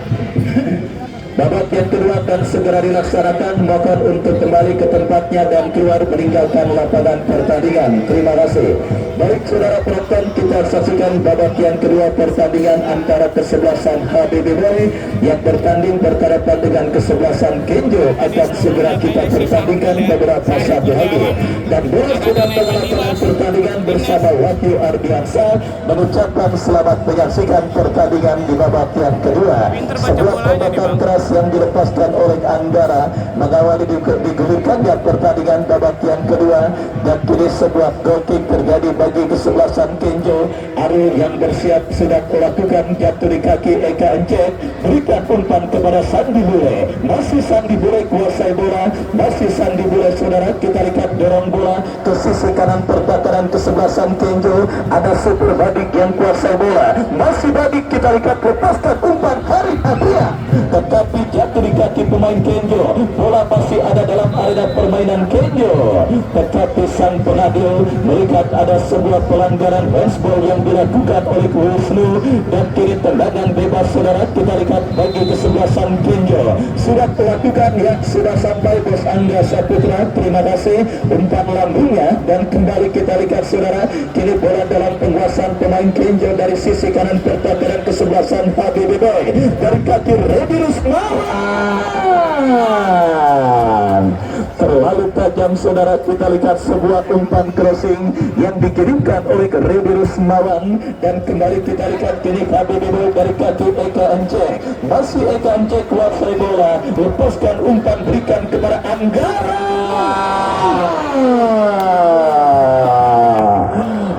babak yang kedua akan segera dilaksanakan, mohon untuk kembali ke tempatnya dan keluar meninggalkan lapangan pertandingan. Terima kasih. Baik saudara penonton, kita saksikan babak yang kedua pertandingan antara kesebelasan HBB Boy yang bertanding berhadapan dengan kesebelasan Kenjo akan segera kita pertandingkan beberapa saat lagi. Dan bola sudah melakukan pertandingan bersama Wahyu Ardiansa mengucapkan selamat menyaksikan pertandingan di babak yang kedua. Sebuah tembakan keras yang dilepaskan oleh Anggara mengawali digulirkannya pertandingan babak yang kedua, dan kini sebuah goal kick terjadi bagi kesebelasan Kenjo. Ariel yang bersiap sudah melakukan jatuh di kaki Eka Encek, berikan umpan kepada Sandi Bule. Masih Sandi Bule kuasai bola, masih Sandi Bule saudara, kita lihat dorong bola ke sisi kanan pertahanan kesebelasan Kenjo. Ada Super Badik yang kuasai bola, masih Badik kita lihat lepaskan umpan Hari Adria, tetapi jatuh di kaki pemain Kenjo. Bola masih ada dalam area permainan Kenjo, tetapi sang pengadil melihat ada sebuah pelanggaran handsball yang dilakukan oleh Wisnu, dan kini tendangan bebas saudara kita lihat bagi kesebelasan Kenjo. Sudah melakukan ya, sudah sampai Bos Angga Saputra, terima kasih umpan lambungnya, dan kembali kita lihat saudara, kini bola dalam penguasaan pemain Kenjo dari sisi kanan pertahanan kesebelasan HBB Boy dari kaki Redi Rusmawan. Terlalu tajam saudara, kita lihat sebuah umpan crossing yang dikirimkan oleh Redi Rusmawan, dan kembali kita lihat kini HBB Boy dari kaki Eka Encek. Masih Eka Encek kuasai bola, lepaskan umpan berikan kepada Anggara.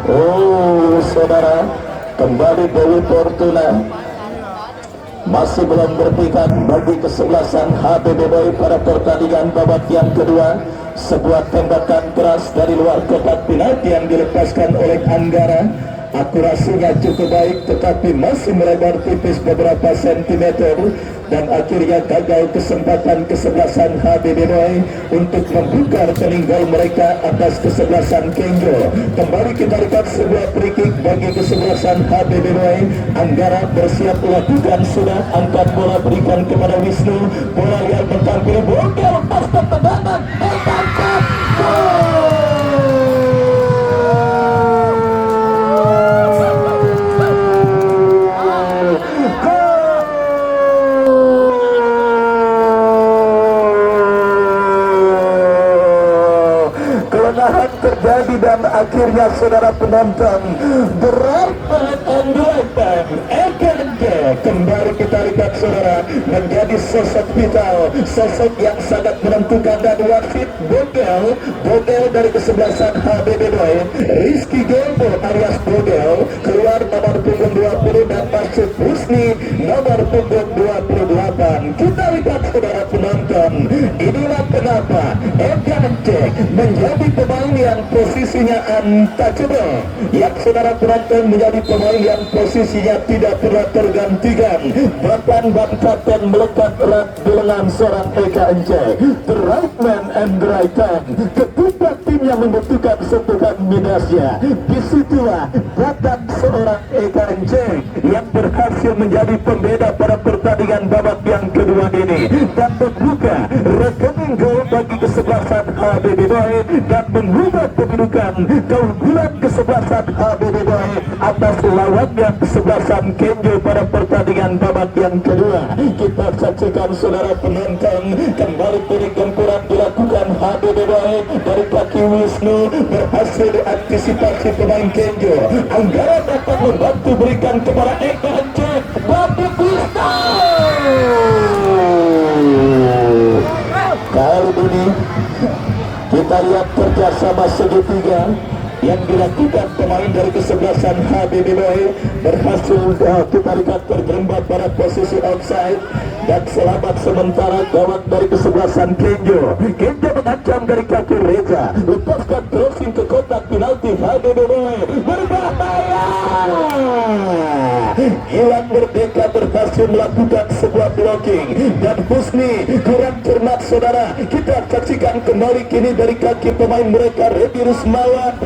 Oh saudara, kembali Dewi Fortuna masih belum berpikat bagi kesebelasan HBB Boy pada pertandingan babak yang kedua. Sebuah tembakan keras dari luar kotak penalti yang dilepaskan oleh Anggara. Akurasinya cukup baik tetapi masih melebar tipis beberapa sentimeter, dan akhirnya gagal kesempatan kesebelasan HBB Boy untuk membuka rekening gol mereka atas kesebelasan Kenjo. Kembali kita lihat sebuah free kick bagi kesebelasan HBB Boy. Anggara bersiap melakukan, sudah angkat bola berikan kepada Wisnu. Bola liar bertampil, bola lepaskan tendangan, tangkap gol. Terjadi dan akhirnya saudara penonton berapa Android kembali kita lihat saudara menjadi sosok vital, sosok yang sangat menentukan dan wasit Bogel dari kesebelasan HBB Boy, Rizky Gembo alias Bogel keluar nomor punggung 20 dan masuk Husni nomor punggung 28. Kita lihat saudara penonton, inilah kenapa Egan Cek menjadi pemain yang posisinya untouchable, yang saudara penonton menjadi pemain yang posisinya tidak pernah tergantikan, bahkan bantakan melekat erat di lengan seorang Eka Encek, the right man and the right hand. Ketika tim yang membutuhkan sentuhan minasnya, disitulah datang seorang Eka Encek yang berhasil menjadi pembeda pada pertandingan babak yang kedua ini dan membuka rekening gol bagi kesebelasan HBB Boy dan mengubah kedudukan keunggulan kesebelasan HBB Boy atas lawannya kesebelasan Kenjo pada pertandingan babak yang kedua. Kita saksikan saudara penonton, kembali pilih gempuran dilakukan HBB Boy dari kaki Wisnu, berhasil diantisipasi pemain Kenjo. Anggara dapat membantu berikan kepada Eka Encek, Babi Wisnu. Kali ini kita lihat kerjasama segitiga yang dilakukan pemain dari kesebelasan HBB Boy berhasil kita lihat terjerembab pada posisi offside dan selamat sementara gawat dari kesebelasan Kenjo. Kenjo mengancam dari kaki Reza, lepaskan crossing ke kotak penalti HBB Boy, berbahaya. Iwan Merdeka berhasil melakukan sebuah blocking dan Husni kurang cermat saudara. Kita saksikan kembali kini dari kaki pemain mereka Redi Rusmawan.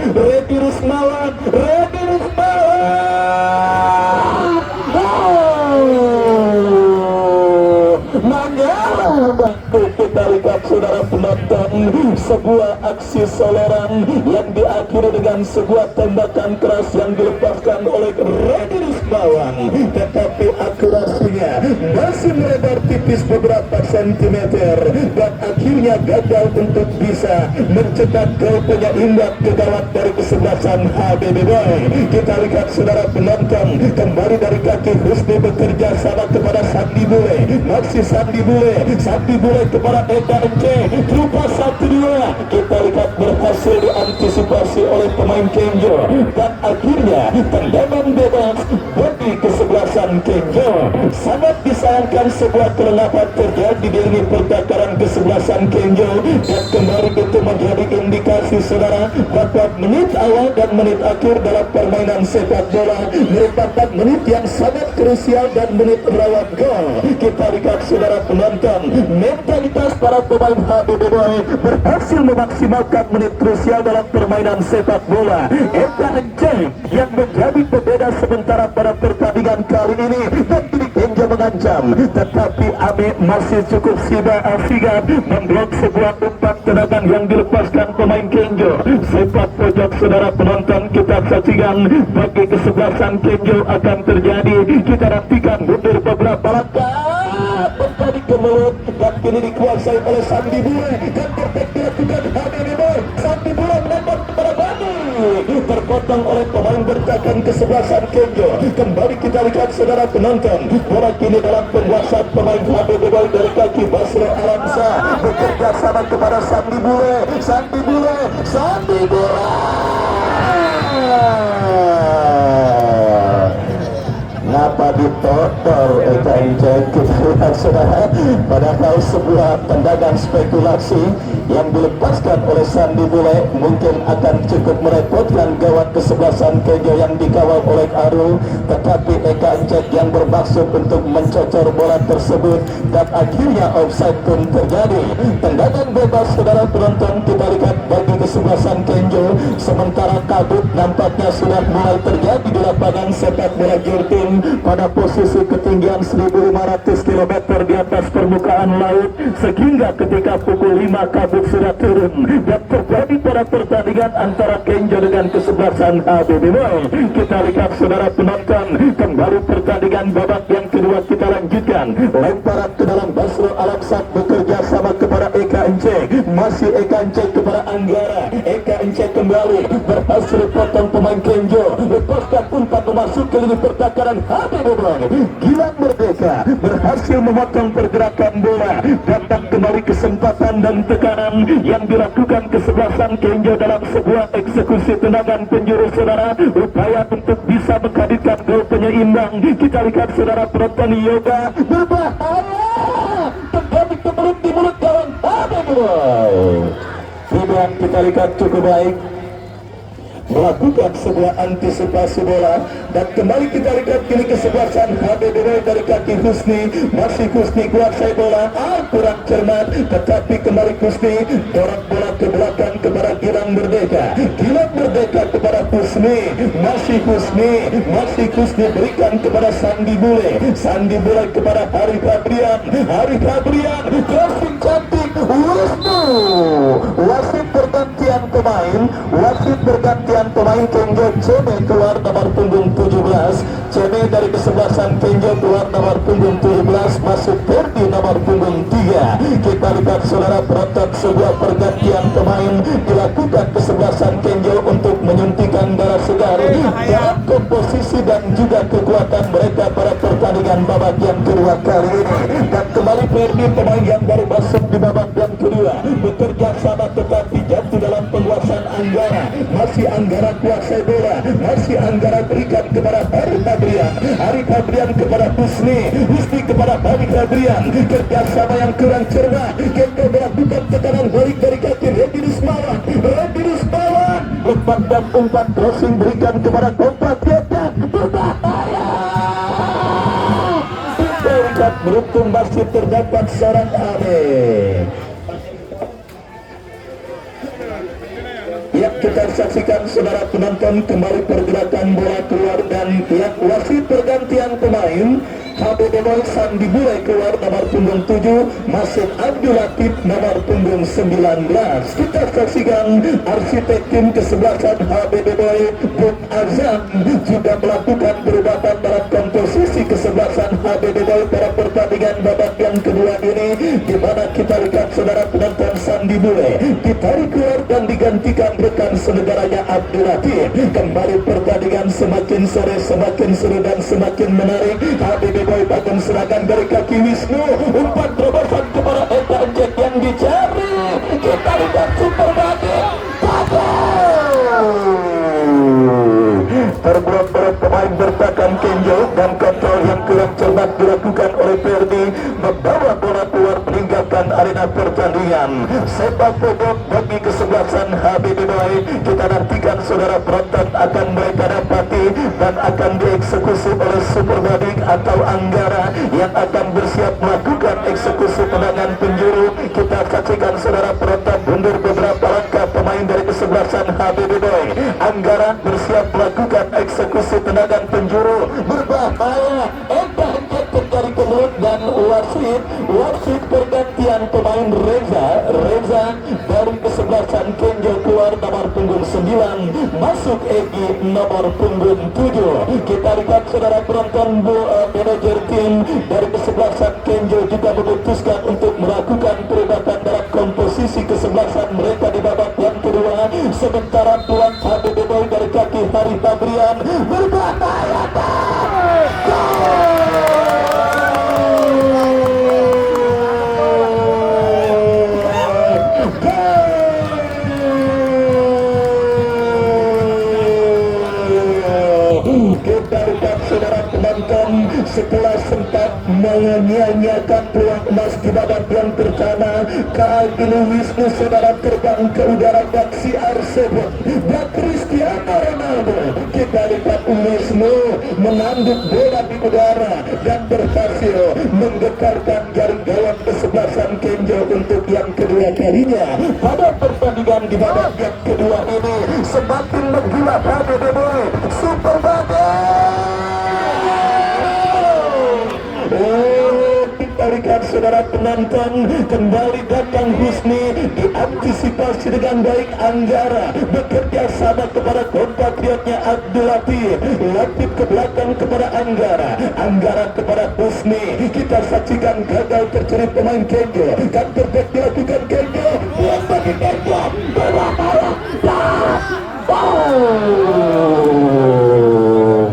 Kita lihat saudara penonton, sebuah aksi soleran yang diakhiri dengan sebuah tembakan keras yang dilepaskan oleh Redi Rusmawan, tetapi akurasinya masih melebar tipis beberapa sentimeter dan akhirnya gagal untuk bisa mencetak gol penyeimbang ke gawat dari kesebelasan HBB Boy. Kita lihat saudara penonton, kembali dari kaki Husni bekerja sama kepada Sandi Bule, masih Sandi Bule kepada Eka Encek, berupa 1-2. Kita lihat berhasil diantisipasi oleh pemain Kenjo dan akhirnya tendangan bebas bagi kesebelasan Kenjo. Sangat disayangkan sebuah kelelapan terjadi di lini pertakaran kesebelasan Kenjo dan kembali itu menjadi indikasi saudara bahwa menit awal dan menit akhir dalam permainan sepak bola merupakan menit yang sangat krusial dan menit rawan gol. Kita lihat saudara penonton, mentalitas para pemain HBB Boy berhasil memaksimalkan menit krusial dalam permainan sepak bola. Eka Encek yang menjadi pembeda sementara pada pertandingan kali ini dan kini Kenjo mengancam, tetapi Ami masih cukup sigap memblok sebuah umpan tendangan yang dilepaskan pemain Kenjo. Sepak pojok saudara penonton, kita saksikan bagi kesebelasan Kenjo akan terjadi. Kita nantikan mundur beberapa langkah, terjadi kemelut dan kini dikuasai oleh Sandi Bule dan perfect dilakukan HBB Boy. Sandi Bule menembak kepada Bani, terpotong oleh pemain bertahan kesebelasan Kenjo. Kembali kita lihat saudara penonton, bola kini dalam penguasaan pemain HBB Boy dari kaki Basro Alamsa, bekerja sama kepada Sandi Bule. Ngapa ditotol Eka Encek? Kita lihat saudara, padahal sebuah tendangan spekulasi yang dilepaskan oleh Sandi Bule mungkin akan cukup merepotkan gawat kesebelasan Kenjo yang dikawal oleh Aru, tetapi Eka Encek yang bermaksud untuk mencocor bola tersebut dan akhirnya offside pun terjadi. Tendangan bebas saudara penonton, kita lihat bagi kesebelasan Kenjo, sementara kabut nampaknya sudah mulai terjadi di lapangan sepak bola Jurtim pada posisi ketinggian 1500 km di atas permukaan laut, sehingga ketika pukul 5 kabut sudah turun dan terjadi pada pertandingan antara Kenjo dengan kesebelasan HBB Boy. Kita lihat saudara penonton, kembali pertandingan babak yang kedua kita lanjutkan. Lemparan ke dalam Basro Alamsak bekerja sama kepada Eka Encek, masih Eka Encek kepada Anggara. Eka Encek Ince kembali berhasil potong pemain Kenjo. Lepaskan umpan memasuki lini pertahanan Habibie. Gilang Merdeka berhasil memotong pergerakan bola. Datang kembali kesempatan dan tekanan yang dilakukan kesebelasan Kenjo dalam sebuah eksekusi tendangan penjuru saudara. Upaya untuk bisa menghadirkan gol penyeimbang. Kita lihat saudara penonton yoga berbahaya. Terjadi kebelut di mulut gawang Habibie. Rebound kita lihat cukup baik, melakukan sebuah antisipasi bola, dan kembali kita lihat kini kesebelasan Habibie dari kaki Husni. Masih Husni kuasai bola, kurang cermat, tetapi kembali Husni dorong bola ke belakang kepada Gilang Merdeka. Gilang Merdeka kepada Husni, masih Husni berikan kepada Sandi Bule. Sandi Bule kepada Hari Fabrian. Hari Fabrian crossing cantik. Wasit pergantian pemain Kenjo. Ceme keluar nomor punggung 17. Ceme dari kesebelasan Kenjo keluar nomor punggung 17, masuk Ferdi nomor punggung 3. Kita lihat saudara penonton, sebuah pergantian pemain dilakukan kesebelasan Kenjo untuk menyuntikkan darah segar dalam komposisi dan juga kekuatan mereka pada pertandingan babak yang kedua kali ini. Dan kembali Ferdi, pemain yang baru masuk di babak yang kedua, bekerja sama tetapi jatuh dalam penguasaan Anggara. Masih Anggara kuasai bola, masih Anggara berikan kepada Hari Fabrian. Hari Fabrian kepada Husni kepada Hari Fabrian. Kerjasama yang kurang cermat. Kita melakukan tekanan balik dari kaki Randy Rusmawan. Umpan dan umpan crossing berikan kepada Kompas Getan. Berbahaya. Kita beruntung masih terdapat seorang Ame. Yang kita saksikan saudara penonton, kembali pergerakan bola keluar dan yang wasit pergantian pemain. Habibie Sandi Bule keluar nomor punggung 7, masuk Abdul Latif nomor punggung 19. Kita saksikan arsitek tim kesebelasan Habibie Bung Azam juga melakukan perubahan dalam komposisi kesebelasan Habibie pada pertandingan babak yang kedua ini, di mana kita lihat saudara penonton Sandi Bule ditarik keluar dan digantikan rekan senegaranya Abdul Latif. Kembali pertandingan semakin sore, semakin seru dan semakin menarik. Habibie bangun serangan dari kaki Wisnu, umpan terobosan kepada Eta Jack yang dicari. Kita lihat super batik terberat pemain bertahan Kenjo, dan kontrol yang kurang cermat dilakukan oleh Ferdi, membawa bola keluar meninggalkan arena pertandingan. Sepak bola bagi kesebelasan Habibie. Kita nantikan saudara penonton akan mereka dapati dan akan dieksekusi oleh Super Badik atau Anggara yang akan bersiap melakukan eksekusi tendangan penjuru. Kita saksikan saudara penonton mundur beberapa langkah pemain dari kesebelasan Habibie. Anggara bersiap melakukan eksekusi tendangan penjuru. Berbahaya. Terjadi kemulut dan wasit pergantian pemain Reza dari kesebelasan Kenjo keluar nomor punggung 9, masuk Egi nomor punggung 7. Kita lihat saudara penonton, manajer tim dari kesebelasan Kenjo juga memutuskan untuk melakukan perubahan dalam komposisi kesebelasan mereka di babak yang kedua. Sementara tuan Habibie dari kaki Hari Fabrian berbahaya. Saudara penonton, setelah sempat menyia-nyiakan peluang emas di babak yang pertama, Kagil Wisnu saudara terbang ke udara dan CR7 dan Cristiano Ronaldo. Kita lihat Wisnu menanduk bola di udara dan berhasil menggetarkan jaring gawang kesebelasan Kenjo untuk yang kedua kalinya pada pertandingan di babak yang kedua ini. Semakin menggila Habibie Super Batik. Kita lihat saudara penonton. Kembali datang Husni, diantisipasi dengan baik Anggara, bekerja sama kepada kompatriotnya Abdul Latif. Latif ke belakang kepada Anggara, Anggara kepada Husni. Kita saksikan gagal tercuri pemain Kenjo. Kan terbaik dilakukan Kenjo, buat bagi Kenjo,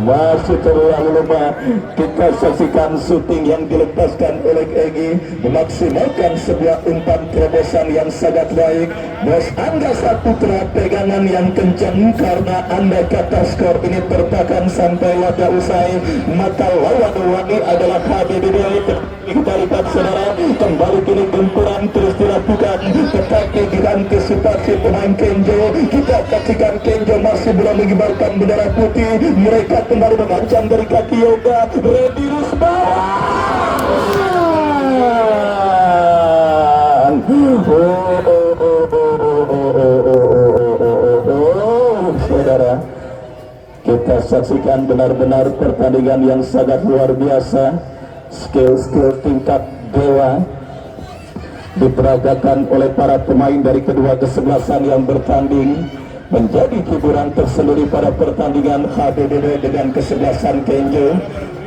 masih terlalu lemah. Kita saksikan syuting yang dilepaskan oleh Egy, memaksimalkan sebuah umpan terobosan yang sangat baik. Bos Angga Saputra, pegangan yang kencang karena anda kata skor ini tertahan sampai laga usai. Maka lawan wangi adalah HBBB. Kita lihat saudara, kembali kini gempuran terus dilakukan, tetapi diantisipasi pemain Kenjo. Kita saksikan Kenjo masih belum mengibarkan bendera putih. Mereka kembali mengancam dari kaki Yoga. Ready Rusman. Saudara, kita saksikan benar-benar pertandingan yang sangat luar biasa. Skill tingkat dewa diperagakan oleh para pemain dari kedua kesebelasan yang bertanding, menjadi hiburan tersendiri pada pertandingan HBBB dengan kesebelasan Kenjo.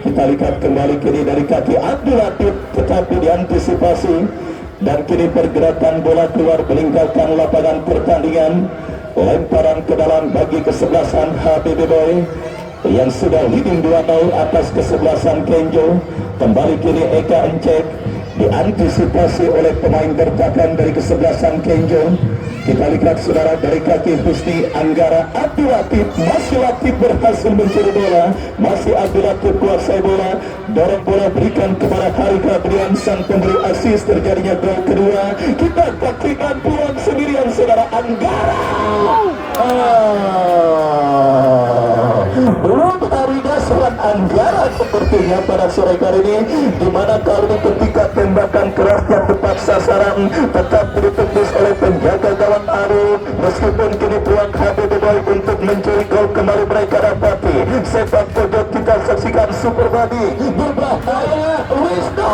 Kita lihat kembali kini dari kaki Abdul Latif, tetapi diantisipasi, dan kini pergerakan bola keluar meninggalkan lapangan pertandingan. Lemparan ke dalam bagi kesebelasan HBBB yang sudah leading 2-0 atas kesebelasan Kenjo. Kembali kini Eka Encek, diantisipasi oleh pemain bertahan dari kesebelasan Kenjo. Kita lihat saudara dari kaki Husni, Anggara, Abdul Latif. Masih Latif berhasil mencuri bola, masih Abdul Latif kuasai bola, dorong bola berikan kepada Harika Brian, sang pemberi asis terjadinya gol kedua. Kita saksikan peluang sendirian saudara, Anggara. Belum harinya seorang Anggara sepertinya pada sore kali ini, di mana kali ini ketika tembakan keras yang tepat sasaran tetap ditembus oleh penjaga gawang Arif. Meskipun kini peluang HBBB untuk mencuri gol kembali mereka dapati. Sepak pojok kita saksikan Super Badi berbahaya, Wisnu.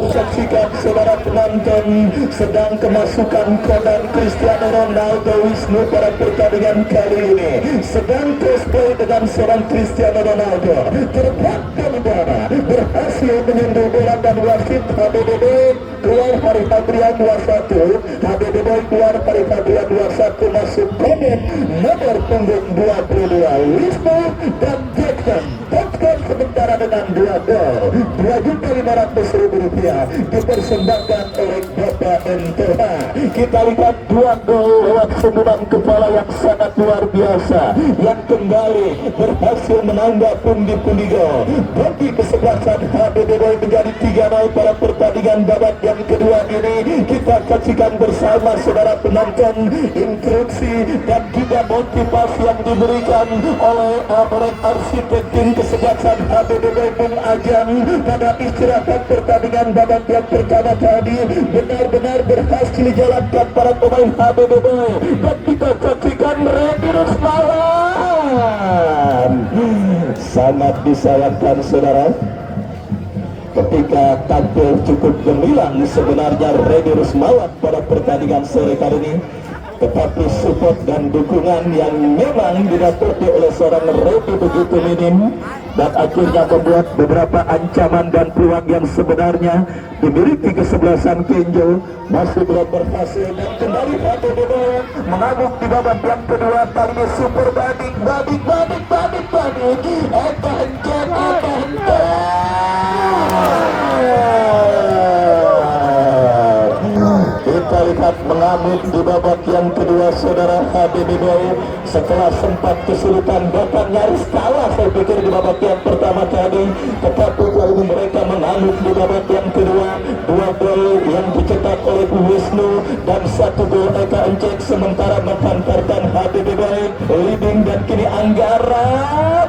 Saksikan saudara penonton, sedang kemasukan kodan Cristiano Ronaldo Wisnu pada pertandingan kali ini. Sedang cosplay dengan seorang Cristiano Ronaldo, terbang dari bola, berhasil menyentuh bola dan wasit HBBB keluar Hari Fabrian 21. HBBB keluar Hari Fabrian 21, masuk komen nomor punggung 22 Wisnu dan Jackson. Jackson sementara dengan 2 gol, Rp2.500.000 dipersembahkan oleh Bapak NTH. Kita lihat 2 gol lewat sundulan kepala yang sangat luar biasa, yang kembali berhasil menambah pundi-pundi gol bagi kesebelasan HBBB menjadi 3-0 pada pertandingan babak yang kedua ini. Kita saksikan bersama saudara penonton instruksi dan juga motivasi yang diberikan oleh arsitek tim kesebelasan HBBB Bung Ajang pada istirahat pertandingan babak yang pertama tadi. Benar-benar berhasil dijalankan para pemain HBBB, dan kita saksikan Ready Rusman. Sangat disayangkan saudara, ketika tampil cukup gemilang sebenarnya Ready Rusmawan pada pertandingan sore kali ini, tetapi support dan dukungan yang memang didapati oleh seorang Ready begitu minim, dan akhirnya membuat beberapa ancaman dan peluang yang sebenarnya dimiliki kesebelasan Kenjo masih belum berhasil. Dan kembali HBBB mengamuk di babak yang kedua. Kali ini Super Badik Eka Encek. Kita lihat mengamuk di babak yang kedua saudara HBBB setelah sempat kesulitan, bahkan nyaris kalah saya pikir di babak yang pertama tadi, tetapi kali ini mereka mengamuk di babak yang kedua. 2 gol yang dicetak oleh Wisnu dan 1 gol Eka Encek, sementara menghantarkan HBBB leading. Dan kini Anggara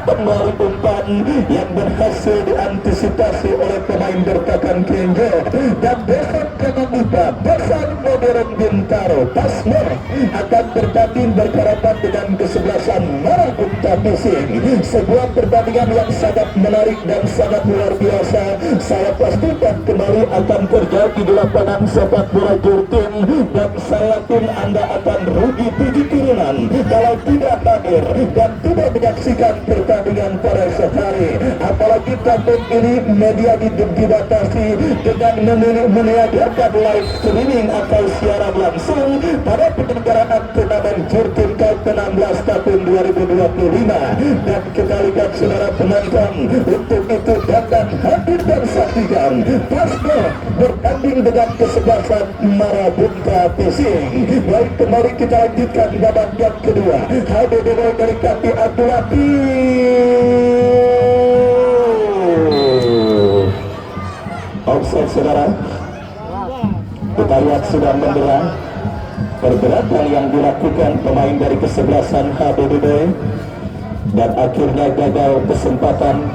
kembali umpan yang berhasil diantisipasi oleh pemain bertahan Kenjo, dan besok jangan lupa besar modern bintang Bintaro Pasmor akan bertanding berhadapan dengan kesebelasan Marabunta Pesing. Sebuah pertandingan yang sangat menarik dan sangat luar biasa. Saya pastikan kembali akan terjadi di lapangan sepak bola Jurtim, dan saya yakin Anda akan rugi 7 turunan kalau tidak hadir dan tidak menyaksikan pertandingan pada sehari. Apalagi tahun ini media dibatasi dengan meniadakan live streaming atau siaran langsung pada penyelenggaraan turnamen Jurtim Cup 16 tahun 2025, dan kita lihat saudara penonton untuk itu datang hadir dan saksikan Pasco bertanding dengan kesebelasan Marabunta Pesing. Baik, kembali kita lanjutkan babak yang kedua. HBBW dari kaki Abdul offside saudara. Kita lihat sudah membela pergerakan yang dilakukan pemain dari kesebelasan HBBW, dan akhirnya gagal kesempatan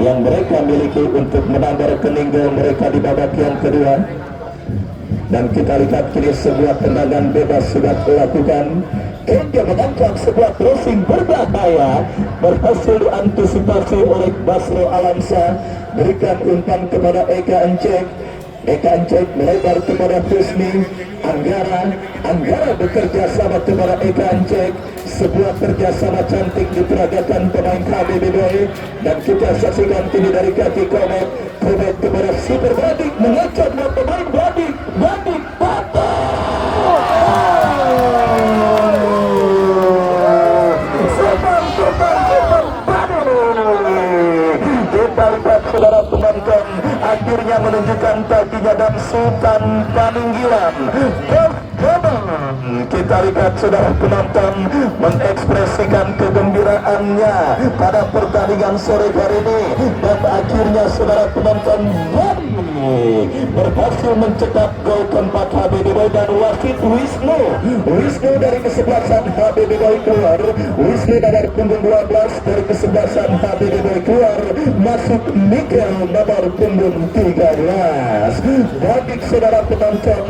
yang mereka miliki untuk menambah rekening gol mereka di babak yang kedua. Dan kita lihat kini sebuah tendangan bebas sudah dilakukan. Kenjo menangkap sebuah crossing berbahaya, berhasil diantisipasi oleh Basro Alamsa, berikan umpan kepada Eka Encek. Eka Encek melebar kepada Husni. Anggara bekerja sama kepada Eka Encek. Sebuah kerjasama cantik diperagakan pemain HBBW, dan kita saksikan kini dari kaki Komet kepada Super Badik, mengacak pemain Badik patah. Kita lihat saudara penonton, akhirnya menunjukkan kakinya dan Sultan Paninggilan. Kita lihat saudara penonton mengekspresikan kegembiraannya pada pertandingan sore hari ini, dan akhirnya saudara penonton berhasil mencetak gol keempat HBBW, dan wasit Wisnu dari kesebelasan HBBW keluar. Wisnu dari punggung 12 dari kesebelasan HBBW keluar, masuk Mikel nomor punggung 13. Bagi saudara penonton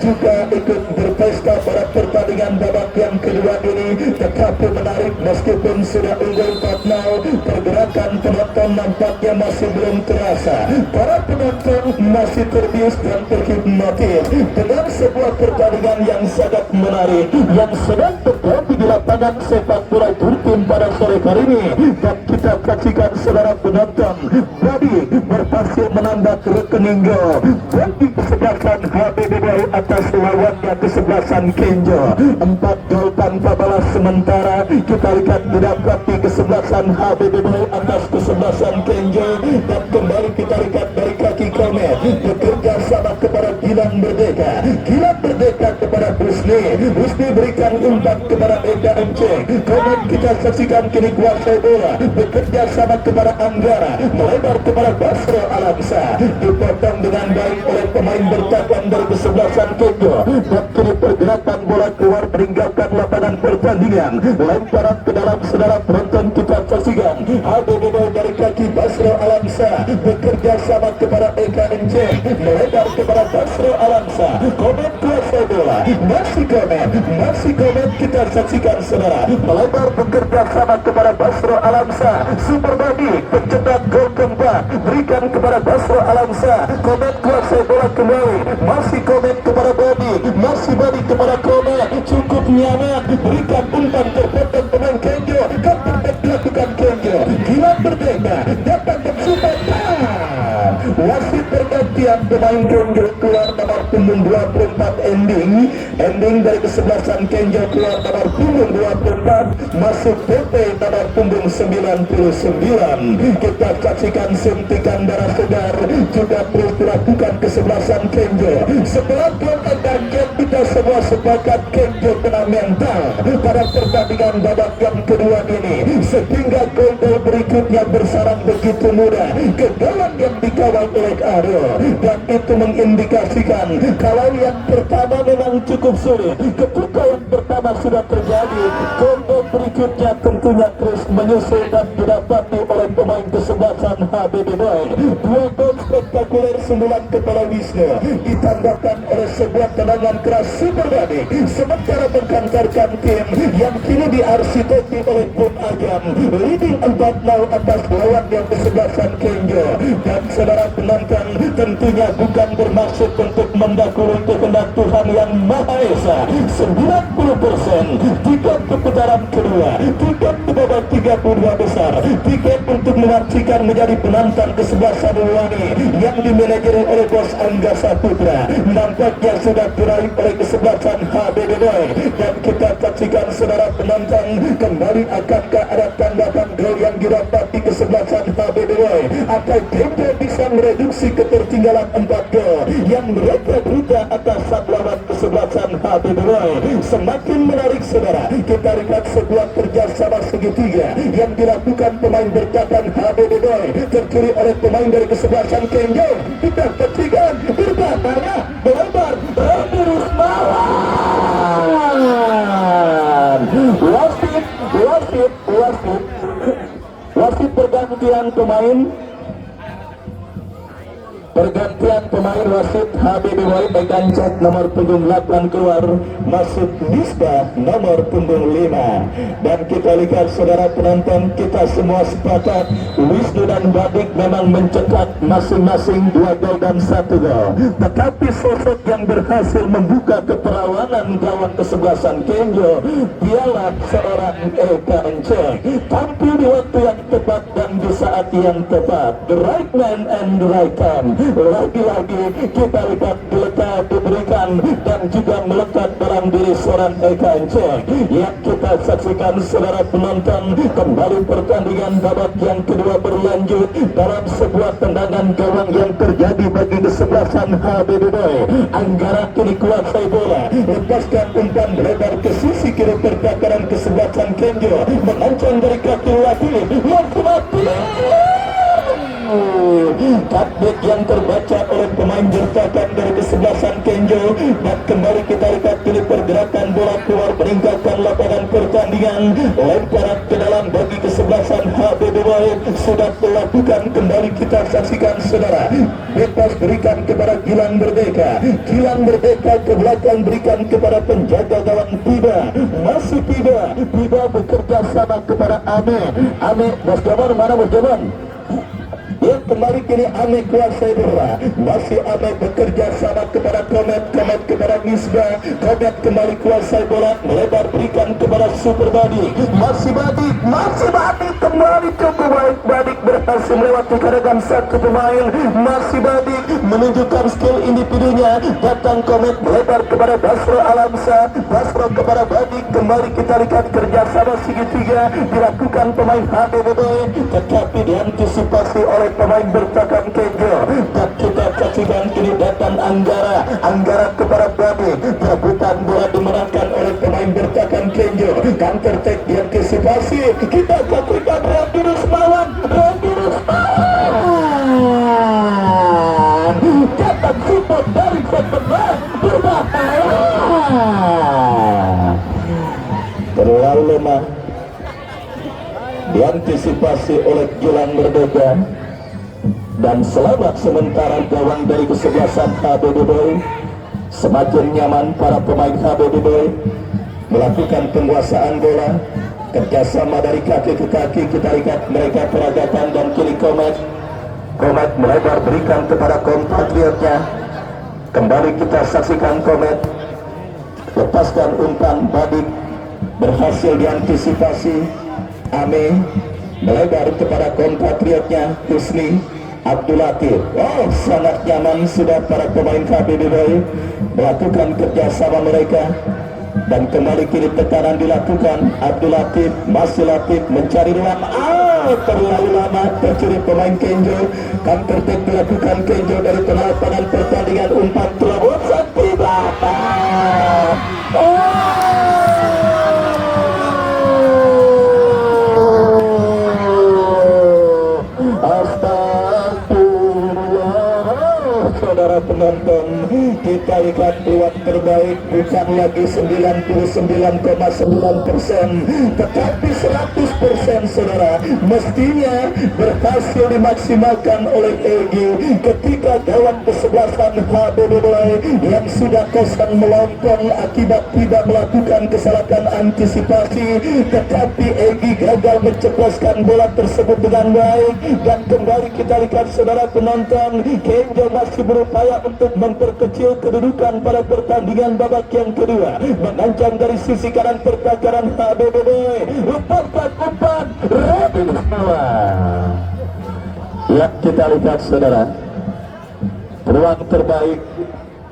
juga ikut berpesta pada pertandingan babak yang kedua ini, tetapi menarik meskipun sudah unggul 4-0. Pergerakan penonton nampaknya masih belum terasa. Para penonton masih terbius dan terhipnotis dengan sebuah pertandingan yang sangat menarik yang sedang terjadi di lapangan sepak bola Jurtim pada sore hari ini. Dan kita saksikan saudara penonton, Badi berhasil menambah rekening gol bagi kesebelasan HBBW atas lawannya kesebelasan Kenjo. 4 gol tanpa balas sementara kita lihat didapati kesebelasan HBBW atas kesebelasan Kenjo. Dan kembali kita lihat dari kaki Komet bekerja sama kepada Gilang Merdeka kepada Husni berikan umpan kepada Eka Enceng. Komet kita saksikan kini kuasai bola, bekerja sama kepada Anggara, melebar kepada Basro Alamsa, dipotong dengan baik oleh pemain bertahan dari kesebelasan Kenjo, dan kini pergerakan bola keluar meninggalkan lapangan pertandingan. Lemparan ke dalam saudara penonton kita saksikan HBBW dari kaki Basro Alamsa bekerja sama kepada Eka Enceng, melebar kepada Basro Alamsa. Komet kuasai bola, masih Komet kita saksikan saudara, melebar bekerja sama kepada Basro Alamsa. Super Badi pencetak gol keempat, berikan kepada Basro Alamsa. Komet kuasai bola kembali, masih Komet kepada Badi, masih Badi kepada Komet, cukup nyaman, berikan umpan terpotong pemain Kenjo. Keempat dilakukan Kenjo, Gilang Merdeka dapat bersumpah. Wasit pergantian pemain Kenjo keluar nomor punggung 24 ending dari kesebelasan Kenjo keluar nomor punggung 24, masuk PP nomor punggung 99. Kita saksikan suntikan darah segar juga perlu dilakukan kesebelasan Kenjo. Setelah kontak kita semua sepakat Kenjo kena mental pada pertandingan babak yang kedua ini, sehingga gol berikutnya bersarang begitu mudah ke gawang yang dikawal oleh Ado, dan itu mengindikasikan kalau yang pertama memang cukup sulit. Ketika yang pertama sudah terjadi, gol berikutnya tentunya terus menyusul dan didapati oleh pemain kesebelasan HBBW. 2 gol spektakuler sundulan kepala Wisnu ditambahkan oleh sebuah tendangan keras Super Body sementara mengkantarkan tim yang kini diarsiteki oleh Bung Agam leading 4-0 atas lawan yang kesebelasan Kenjo. Dan saudara penonton, tentunya bukan bermaksud untuk mendahului kehendak Tuhan yang Maha Esa. 90% tiket ke putaran kedua, tiket ke babak 32 besar, tiket untuk memastikan menjadi penantang kesebelasan Wani yang dimanajeri oleh Bos Angga Saputra nampaknya sudah diraih oleh kesebelasan HBD Boy. Dan kita saksikan saudara penonton, kembali akankah ada tanggapan gol yang didapat di kesebelasan HBD Boy atau Tempo bisa mereduksi ketertinggalan 4 gol yang mereka berubah atas sang lawan kesebelasan HBD Boy. Semakin menarik saudara, kita lihat sebuah kerjasama segitiga yang dilakukan pemain bertahan HBD Boy tercuri oleh pemain dari kesebelasan Kenjo. Kita saksikan berbatanya melebar Randy Rusmawan. Wasit pergantian pemain wasit HBD Boy dengan cat nomor punggung 8 keluar, masuk Nisbah nomor punggung 5. Dan kita lihat saudara penonton, kita semua sepakat Wisnu dan Badik memang mencetak masing-masing 2 gol dan 1 gol. Tetapi sosok yang berhasil membuka keperawanan gawang kesebelasan Kenjo dialah seorang Eka Enceng, tampil di waktu yang tepat dan di saat yang tepat. The right man and the right time. Lagi-lagi kita lihat geletak diberikan dan juga melekat dalam diri seorang Eka Enceng yang kita saksikan saudara penonton. Kembali pertandingan babak yang kedua berlanjut dalam sebuah tendangan gawang yang terjadi bagi kesebelasan HBD Boy. Anggara kini kuasai bola, lepaskan umpan lebar ke sisi kiri pertahanan kesebelasan Kenjo, mengancam dari kaki wakil mati. Taktik yang terbaca oleh pemain bertahan dari kesebelasan Kenjo. Dan kembali kita lihat kini pergerakan bola keluar meninggalkan lapangan pertandingan, lemparan ke dalam bagi kesebelasan HBD Boy sudah dilakukan. Kembali kita saksikan saudara, bebas berikan kepada Gilang Merdeka, Gilang Merdeka ke belakang berikan kepada penjaga gawang Tiba, masih Tiba bekerja sama kepada Ame Bos Jaman, mana Bos Jaman? Ya, kembali kini Ame kuasai bola, masih Ame bekerja sama kepada Komet kepada Nisbah. Komet kembali kuasai bola, melebar berikan kepada Super Body, masih Badik kembali cukup baik. Badik berhasil melewati kadangan satu pemain, masih Badik menunjukkan skill individunya. Datang Komet melebar kepada Basro Alamsa, Basro kepada Badik. Kembali kita lihat kerjasama segitiga dilakukan pemain HBD Boy, tetapi diantisipasi oleh pemain bertahan Kenjo. Dan kita saksikan kini datang Anggara kepada Badik. Perebutan bola dimenangkan oleh pemain bertahan Kenjo. Counter attack diantisipasi. Kita saksikan Randy Rusmawan. Datang support dari sebelah berbahaya. Terlalu lemah diantisipasi oleh Gilang Merdeka. Dan selamat sementara gawang dari kesebelasan HBD Boy. Semakin nyaman para pemain HBD Boy melakukan penguasaan bola, kerjasama dari kaki ke kaki. Kita lihat mereka peragatan dan kini Komet melebar berikan kepada kompatriotnya. Kembali kita saksikan Komet lepaskan umpan, Badik berhasil diantisipasi. Ame melebar kepada kompatriotnya Husni Abdul Latif. Oh, sangat nyaman sudah para pemain HBD Boy melakukan kerjasama mereka. Dan kembali kini tekanan dilakukan. Abdul Latif, masih Latif mencari ruang. Terlalu lama tercuri pemain Kenjo. Counter attack dilakukan Kenjo dari tengah lapangan pertandingan. Umpan terobosan tiba. saudara penonton, kita lihat peluang terbaik bukan lagi 99,9%, tetapi 100% saudara. Mestinya berhasil dimaksimalkan oleh Egy ketika gawang kesebelasan HBD yang sudah kosong melempem akibat tidak melakukan kesalahan antisipasi, tetapi Egy gagal menceploskan bola tersebut dengan baik. Dan kembali kita lihat saudara penonton, Kenjo masih berupaya untuk memperkecil kedudukan pada pertandingan babak yang kedua, mengancam dari sisi kanan pertahanan HBD. Umpan Rabi semua. Ya, kita lihat saudara, peluang terbaik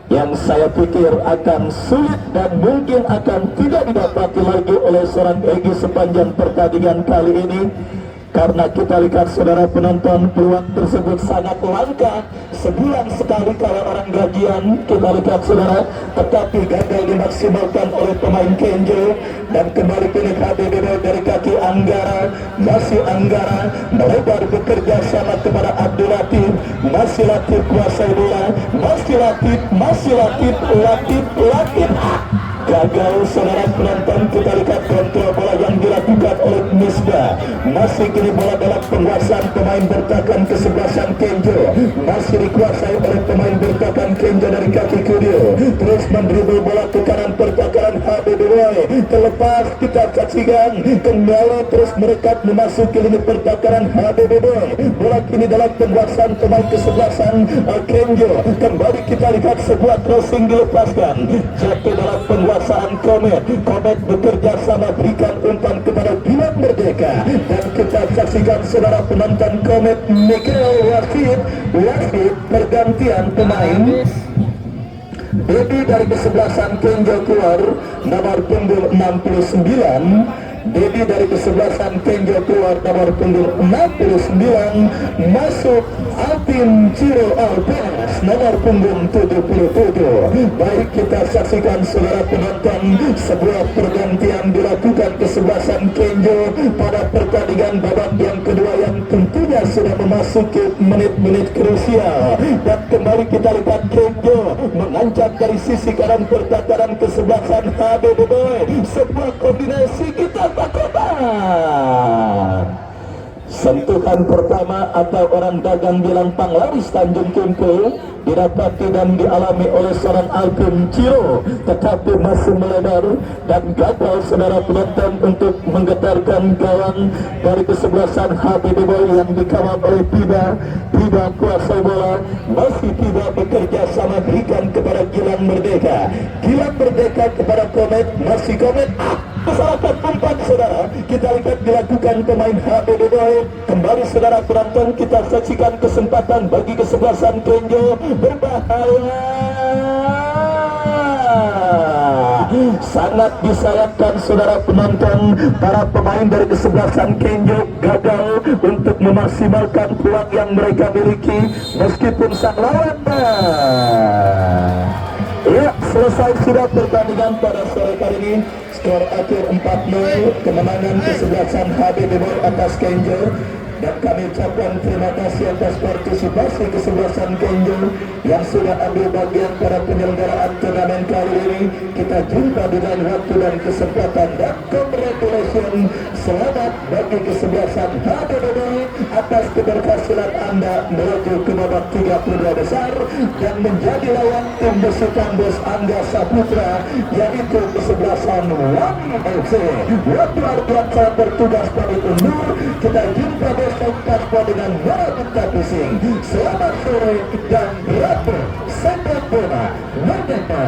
yang saya pikir akan sulit dan mungkin akan tidak didapati lagi oleh seorang Egy sepanjang pertandingan kali ini. Karena kita lihat saudara penonton, peluang tersebut sangat langka. Sebulan sekali kalau orang gajian, kita lihat saudara, tetapi gagal dimaksimalkan oleh pemain Kenjo. Dan kembali pilih HBD dari kaki Anggara, masih Anggara melebar bekerja sama kepada Abdul Latif, masih Latif kuasai bola, masih Latif. Gagal saudara penonton, kita lihat kontrol bola yang dilakukan oleh Misbah. Masih kini bola dalam penguasaan pemain bertahan kesebelasan Kenjo, masih dikuasai oleh pemain bertahan Kenjo dari kaki Kudio, terus mendribble bola ke kanan pertahanan HBD. Terlepas kita saksikan kembali terus merekat memasuki lini pertahanan HBD. Bola kini dalam penguasaan pemain kesebelasan Kenjo. Kembali kita lihat sebuah crossing dilepaskan, jatuh dalam penguasaan Komet bekerja sama berikan umpan kepada Gilang Merdeka. Dan kita saksikan saudara penonton, Komet Mikael Wasid pergantian pemain. Dedi dari kesebelasan Kenjo keluar, nomor punggung 69. Dedi dari kesebelasan Kenjo keluar, nomor punggung 69. Masuk Alvin Ciro Alves, nomor punggung 77. Baik, kita saksikan saudara penonton, sebuah pergantian dilakukan kesebelasan Kenjo pada pertandingan babak yang kedua yang tentunya sudah memasuki menit-menit krusial. Dan kembali kita lihat Kenjo mengancam dari sisi kanan pertahanan kesebelasan HBD. Sebuah kombinasi kita lakukan. Sentuhan pertama atau orang dagang bilang panglaris Tanjung Kimpu didapati dan dialami oleh seorang Alvin Ciro, tetapi masih melebar dan gagal saudara penonton untuk menggetarkan gawang dari kesebelasan HBD yang dikawal oleh Tiba kuasai bola, masih Tiba bekerja sama berikan kepada Gilang Merdeka kepada Komet, masih Komet kesalahan umpan saudara. Kita lihat dilakukan pemain HBD. Kembali saudara penonton, kita saksikan kesempatan bagi kesebelasan Kenjo, berbahaya. Sangat disayangkan saudara penonton, para pemain dari kesebelasan Kenjo gagal untuk memaksimalkan peluang yang mereka miliki meskipun sang lawan. Ya, selesai sudah pertandingan pada sore kali ini. Skor akhir 4-0, kemenangan kesebelasan HBD atas Kenjo. Dan kami ucapkan terima kasih atas partisipasi kesebelasan Kenjo yang sudah ambil bagian pada penyelenggaraan turnamen kali ini. Kita jumpa di lain waktu dan kesempatan, dan congratulations, selamat bagi kesebelasan HBD atas keberhasilan Anda menuju ke babak 32 besar dan menjadi lawan tim besutan Bos Angga Saputra, yaitu kesebelasan Wangi FC. Waktu Ardiansa bertugas pamit undur. Kita jumpa besok tanpa dengan Warabita Pusing. Selamat sore dan berapa sepak bola merdeka.